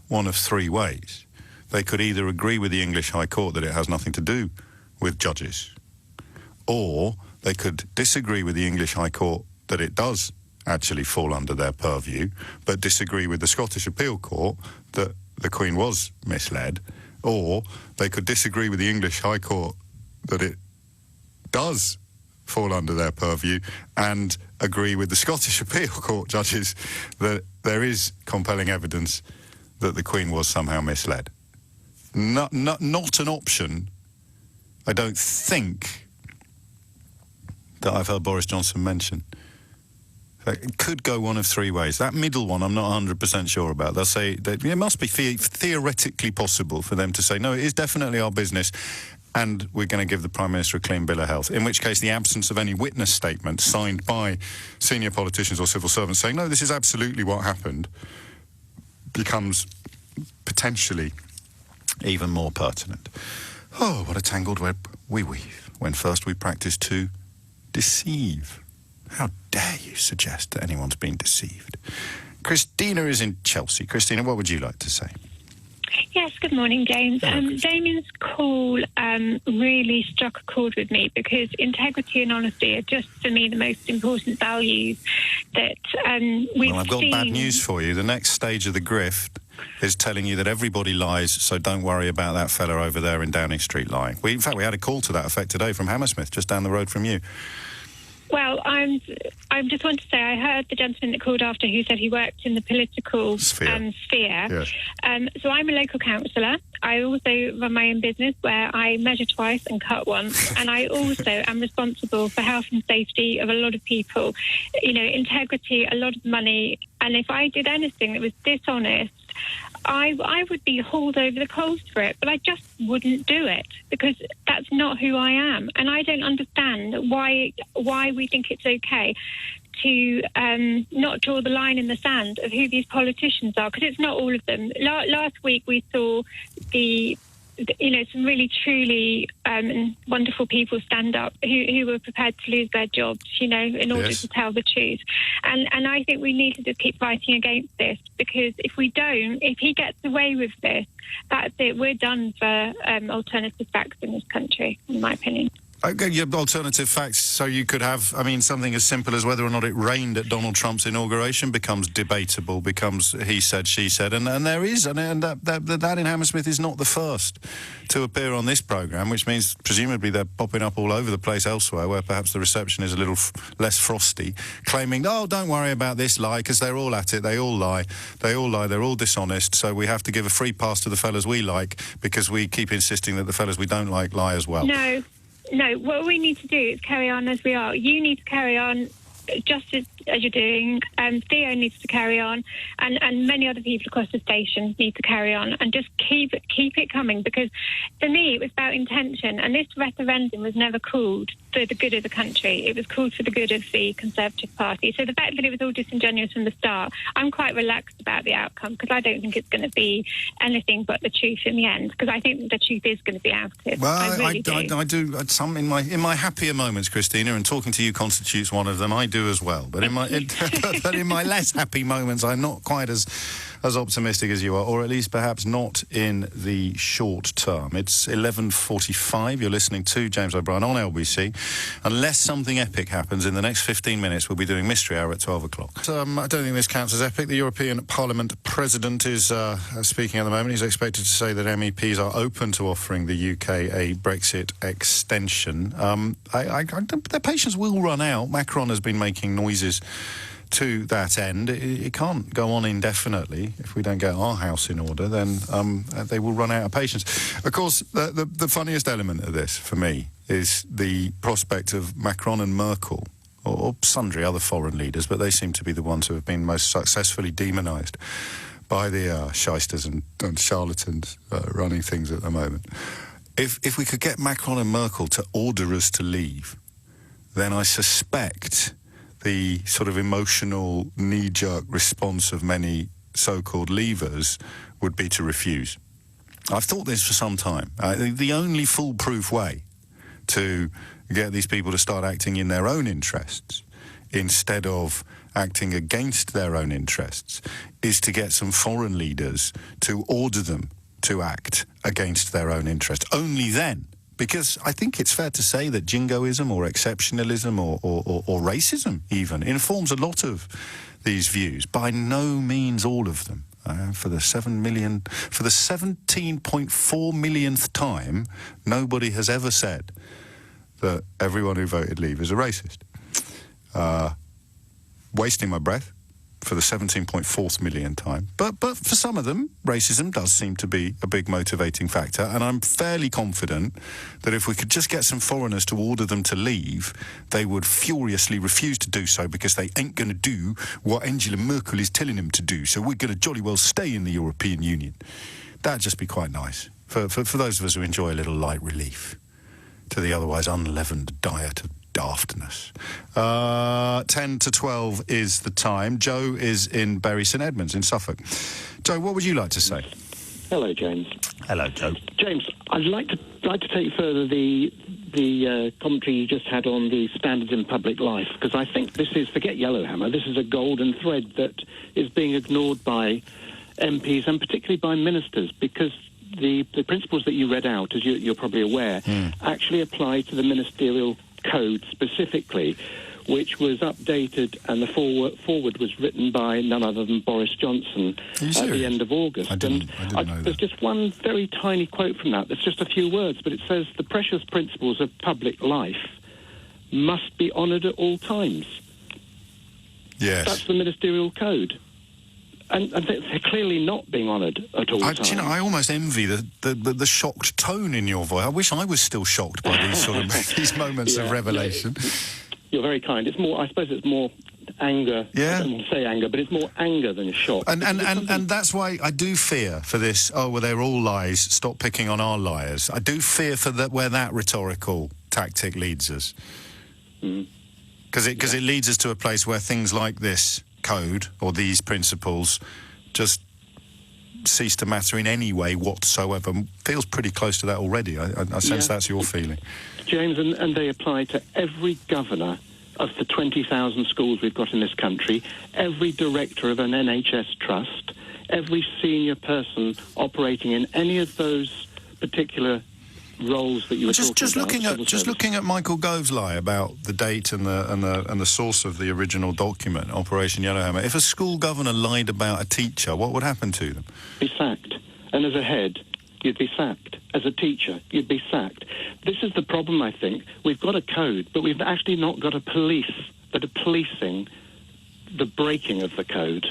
one of 3 ways. They could either agree with the English High Court that it has nothing to do with judges, or they could disagree with the English High Court that it does actually fall under their purview, but disagree with the Scottish Appeal Court that the Queen was misled, or they could disagree with the English High Court that it does fall under their purview and agree with the Scottish Appeal Court judges that there is compelling evidence that the Queen was somehow misled. Not an option, I don't think, that I've heard Boris Johnson mention. It could go one of 3 ways. That middle one I'm not 100% sure about. They'll say that it must be theoretically possible for them to say, no, it is definitely our business, and we're going to give the Prime Minister a clean bill of health, in which case the absence of any witness statement signed by senior politicians or civil servants saying, no, this is absolutely what happened, becomes potentially even more pertinent. Oh, what a tangled web we weave when first we practice to deceive. How dare you suggest that anyone's been deceived? Christina is in Chelsea. Christina, what would you like to say? Yes, good morning, James. Damien's call really struck a chord with me, because integrity and honesty are just, for me, the most important values that we've Well, I've got bad news for you. The next stage of the grift is telling you that everybody lies, so don't worry about that fella over there in Downing Street lying. In fact, we had a call to that effect today from Hammersmith, just down the road from you. Well, I just want to say I heard the gentleman that called after who said he worked in the political sphere. Yes. So I'm a local councillor. I also run my own business where I measure twice and cut once. And I also am responsible for health and safety of a lot of people. You know, integrity, a lot of money. And if I did anything that was dishonest, I would be hauled over the coals for it, but I just wouldn't do it because that's not who I am. And I don't understand why we think it's okay to not draw the line in the sand of who these politicians are, because it's not all of them. Last week we saw some really truly wonderful people stand up who were prepared to lose their jobs, in order to tell the truth. And I think we need to just keep fighting against this, because if he gets away with this, that's it. We're done for alternative facts in this country, in my opinion. Okay, your alternative facts, so you could have, something as simple as whether or not it rained at Donald Trump's inauguration becomes debatable, becomes he said, she said, and there is, and that in Hammersmith is not the first to appear on this programme, which means presumably they're popping up all over the place elsewhere, where perhaps the reception is a little less frosty, claiming, oh, don't worry about this lie, because they're all at it, they all lie, they're all dishonest, so we have to give a free pass to the fellas we like, because we keep insisting that the fellas we don't like lie as well. No, what we need to do is carry on as we are. You need to carry on just as you're doing. Theo needs to carry on, and many other people across the station need to carry on, and just keep it coming. Because for me, it was about intention, and this referendum was never called for the good of the country. It was called for the good of the Conservative Party. So the fact that it was all disingenuous from the start, I'm quite relaxed about the outcome, because I don't think it's going to be anything but the truth in the end. Because I think the truth is going to be outed. Well, I do some in my happier moments, Christina, and talking to you constitutes one of them. I do as well, but in my less happy moments, I'm not quite as optimistic as you are, or at least perhaps not in the short term. It's 11:45. You're listening to James O'Brien on LBC. Unless something epic happens in the next 15 minutes, we'll be doing Mystery Hour at 12 o'clock. I don't think this counts as epic. The European Parliament President is speaking at the moment. He's expected to say that MEPs are open to offering the UK a Brexit extension. Their patience will run out. Macron has been making noises to that end. It can't go on indefinitely. If we don't get our house in order, then they will run out of patience. Of course, the funniest element of this, for me, is the prospect of Macron and Merkel, or sundry other foreign leaders, but they seem to be the ones who have been most successfully demonised by the shysters and charlatans running things at the moment. If we could get Macron and Merkel to order us to leave, then I suspect the sort of emotional knee-jerk response of many so-called leavers would be to refuse. I've thought this for some time. The only foolproof way to get these people to start acting in their own interests instead of acting against their own interests is to get some foreign leaders to order them to act against their own interests. Only then. Because I think it's fair to say that jingoism or exceptionalism or racism even informs a lot of these views. By no means all of them. For the 17.4 millionth time, nobody has ever said that everyone who voted Leave is a racist. Wasting my breath for the 17.4 millionth time. But for some of them, racism does seem to be a big motivating factor, and I'm fairly confident that if we could just get some foreigners to order them to leave, they would furiously refuse to do so because they ain't going to do what Angela Merkel is telling them to do, so we're going to jolly well stay in the European Union. That'd just be quite nice for those of us who enjoy a little light relief to the otherwise unleavened diet of daftness. 10 to 12 is the time. Joe is in Bury St Edmunds in Suffolk. Joe, what would you like to say? Hello, James. Hello, Joe. James, I'd like to take further the commentary you just had on the standards in public life, because I think this is, forget Yellowhammer, this is a golden thread that is being ignored by MPs and particularly by ministers, because the principles that you read out, as you're probably aware, actually apply to the ministerial code specifically, which was updated, and the forward was written by none other than Boris Johnson at the end of August. I didn't know that. There's just one very tiny quote from that. It's just a few words, but it says the precious principles of public life must be honoured at all times. Yes. That's the ministerial code. And they're clearly not being honoured at all times. You know, I almost envy the shocked tone in your voice. I wish I was still shocked by these sort of these moments of revelation. You're very kind. It's more, I suppose it's more anger. Yeah. I don't want to say anger, but it's more anger than shock. And that's why I do fear for this, oh, well, they're all lies, stop picking on our liars. I do fear for where that rhetorical tactic leads us. Because it leads us to a place where things like this code or these principles just cease to matter in any way whatsoever. Feels pretty close to that already. I sense that's your feeling. James, and they apply to every governor of the 20,000 schools we've got in this country, every director of an NHS trust, every senior person operating in any of those particular roles that you were talking about. Just looking at Michael Gove's lie about the date and the source of the original document, Operation Yellowhammer. If a school governor lied about a teacher, what would happen to them? Be sacked. And as a head, you'd be sacked. As a teacher, you'd be sacked. This is the problem, I think. We've got a code, but we've actually not got a police that are policing the breaking of the code.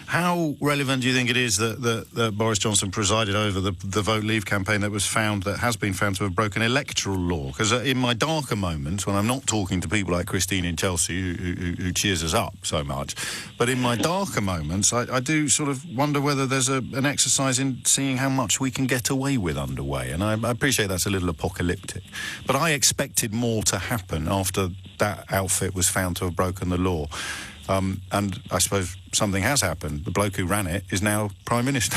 How relevant do you think it is that Boris Johnson presided over the Vote Leave campaign that has been found to have broken electoral law? Because in my darker moments, when I'm not talking to people like Christine in Chelsea, who cheers us up so much, but in my darker moments, I do sort of wonder whether there's an exercise in seeing how much we can get away with underway. And I appreciate that's a little apocalyptic. But I expected more to happen after that outfit was found to have broken the law. And I suppose something has happened. The bloke who ran it is now Prime Minister.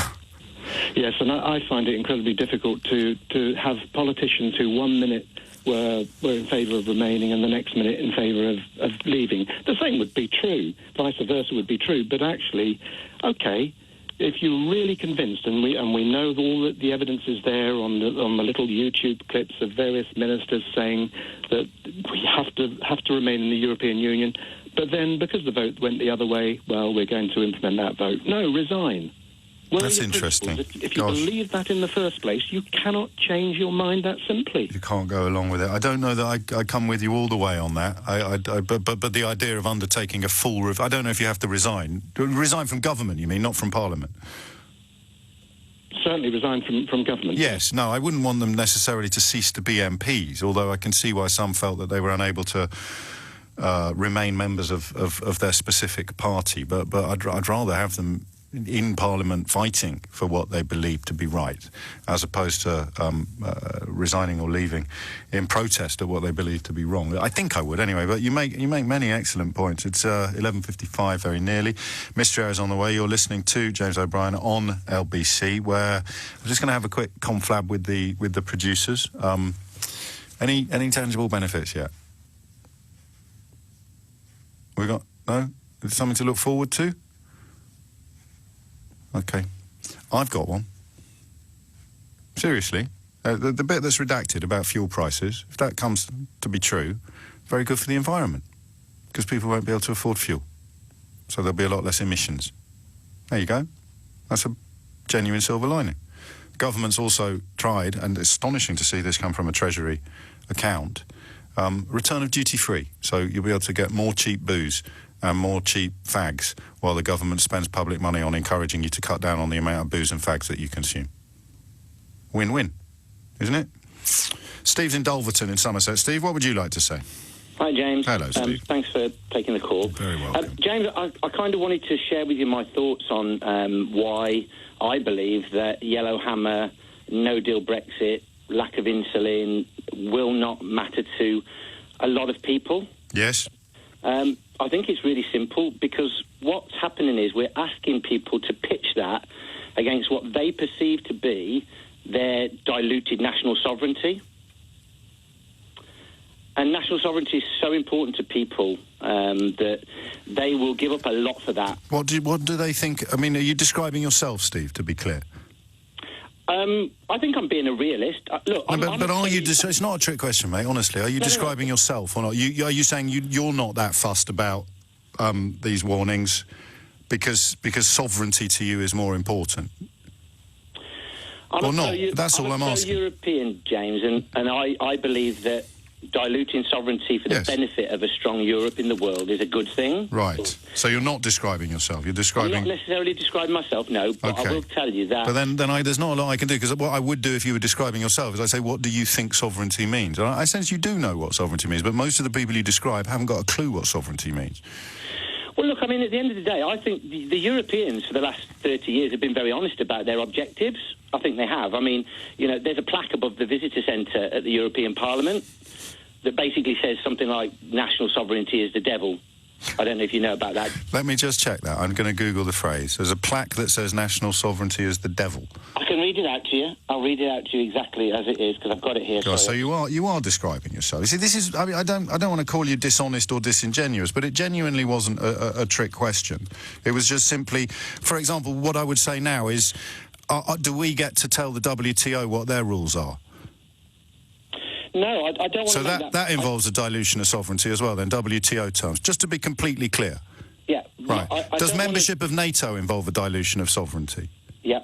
Yes, and I find it incredibly difficult to have politicians who 1 minute were in favour of remaining and the next minute in favour of leaving. The same would be true, vice versa would be true, but actually, OK, if you're really convinced, and we know all the evidence is there on the little YouTube clips of various ministers saying that we have to remain in the European Union, but then, because the vote went the other way, well, we're going to implement that vote. No, resign. That's interesting. If you believe that in the first place, you cannot change your mind that simply. You can't go along with it. I don't know that I come with you all the way on that. But the idea of undertaking a full... I don't know if you have to resign. Resign from government, you mean, not from Parliament? Certainly resign from government. Yes, no, I wouldn't want them necessarily to cease to be MPs, although I can see why some felt that they were unable to... remain members of their specific party, but I'd rather have them in Parliament fighting for what they believe to be right, as opposed to resigning or leaving in protest at what they believe to be wrong. I think I would anyway. But you make many excellent points. It's 11:55 very nearly. Mystery Hour is on the way. You're listening to James O'Brien on LBC, where I'm just going to have a quick conflab with the producers. Any tangible benefits yet? We got no? Is it something to look forward to? Okay, I've got one. Seriously, the bit that's redacted about fuel prices, if that comes to be true, very good for the environment, because people won't be able to afford fuel, so there'll be a lot less emissions. There you go. That's a genuine silver lining. Government's also tried, and it's astonishing to see this come from a Treasury account, return of duty-free. So you'll be able to get more cheap booze and more cheap fags while the government spends public money on encouraging you to cut down on the amount of booze and fags that you consume. Win-win, isn't it? Steve's in Dulverton in Somerset. Steve, what would you like to say? Hi, James. Hello, Steve. Thanks for taking the call. Very welcome. James, I kind of wanted to share with you my thoughts on why I believe that Yellowhammer, no-deal Brexit, lack of insulin will not matter to a lot of people. Yes. I think it's really simple, because what's happening is we're asking people to pitch that against what they perceive to be their diluted national sovereignty. And national sovereignty is so important to people that they will give up a lot for that. What do they think? I mean, are you describing yourself, Steve, to be clear? I think I'm being a realist. Look, but are you... it's not a trick question, mate, honestly. Are you describing yourself or not? Are you saying you're not that fussed about these warnings because sovereignty to you is more important? Or not? That's all I'm asking. I'm European, James, and I believe that diluting sovereignty for the benefit of a strong Europe in the world is a good thing. Right. So you're not describing yourself. You're describing... I'm not necessarily describing myself, no, but I will tell you that... But then there's not a lot I can do, because what I would do if you were describing yourself is I say, what do you think sovereignty means? I sense you do know what sovereignty means, but most of the people you describe haven't got a clue what sovereignty means. Well, look, I mean, at the end of the day, I think the Europeans for the last 30 years have been very honest about their objectives. I think they have. I mean, you know, there's a plaque above the visitor centre at the European Parliament that basically says something like national sovereignty is the devil. I don't know if you know about that. Let me just check that. I'm going to Google the phrase. There's a plaque that says national sovereignty is the devil. I can read it out to you. I'll read it out to you exactly as it is, because I've got it here. So you are describing yourself. You see, this is. I mean, I don't want to call you dishonest or disingenuous, but it genuinely wasn't a trick question. It was just simply, for example, what I would say now is, do we get to tell the WTO what their rules are? No, I don't want to. So that involves a dilution of sovereignty as well, then, WTO terms. Just to be completely clear. Yeah. Right. Does membership of NATO involve a dilution of sovereignty? Yeah.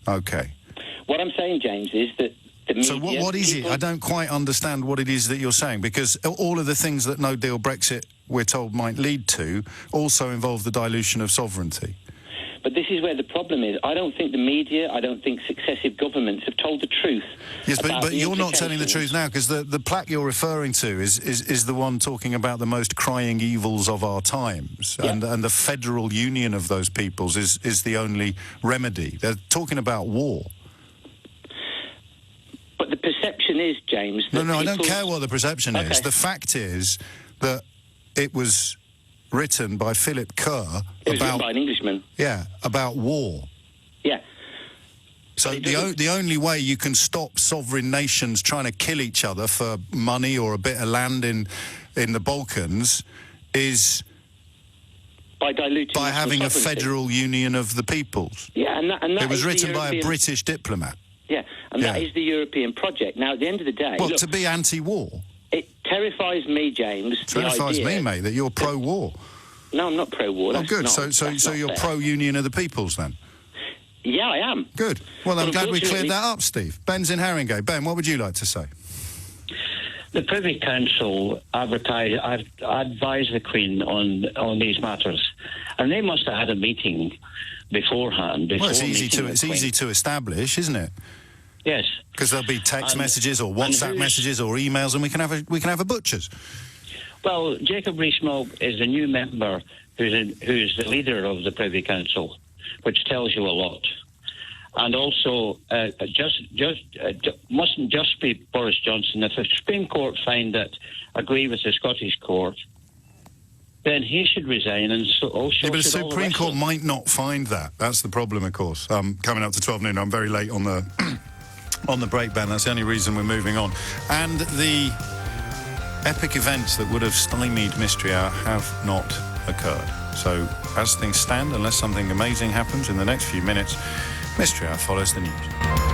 Okay. What I'm saying, James, is that the media... So what is it? I don't quite understand what it is that you're saying, because all of the things that no-deal Brexit, we're told, might lead to also involve the dilution of sovereignty. But this is where the problem is. I don't think the media, I don't think successive governments have told the truth. Yes, but you're not telling the truth now, because the plaque you're referring to is the one talking about the most crying evils of our times, yeah. and the federal union of those peoples is the only remedy. They're talking about war. But the perception is, James... That I don't care what the perception is. The fact is that it was written by Philip Kerr It was written by an Englishman. Yeah, about war. Yeah. So the only way you can stop sovereign nations trying to kill each other for money or a bit of land in the Balkans is by having a federal union of the peoples. Yeah, and that it was is written by a British diplomat. Yeah, and that is the European project. Now, at the end of the day... Well, look, to be anti-war. It terrifies me, James. Terrifies me, mate, that you're pro-war. No, I'm not pro-war. Oh, good. So you're pro-union of the peoples, then? Yeah, I am. Good. Well, I'm glad we cleared that up, Steve. Ben's in Haringey. Ben, what would you like to say? The Privy Council advised the Queen on these matters, and they must have had a meeting beforehand. Well, it's easy to establish, isn't it? Yes. Because there'll be text messages or WhatsApp messages or emails, and we can have a butcher's. Well, Jacob Rees-Mogg is a new member who's the leader of the Privy Council, which tells you a lot. And also, mustn't just be Boris Johnson. If the Supreme Court find that agree with the Scottish Court, then he should resign, and also... Yeah, but the Supreme Court might not find that. That's the problem, of course. Coming up to 12 noon, I'm very late on the on the break, Ben. That's the only reason we're moving on. And the epic events that would have stymied Mystery Hour have not occurred. So, as things stand, unless something amazing happens in the next few minutes, Mystery Hour follows the news.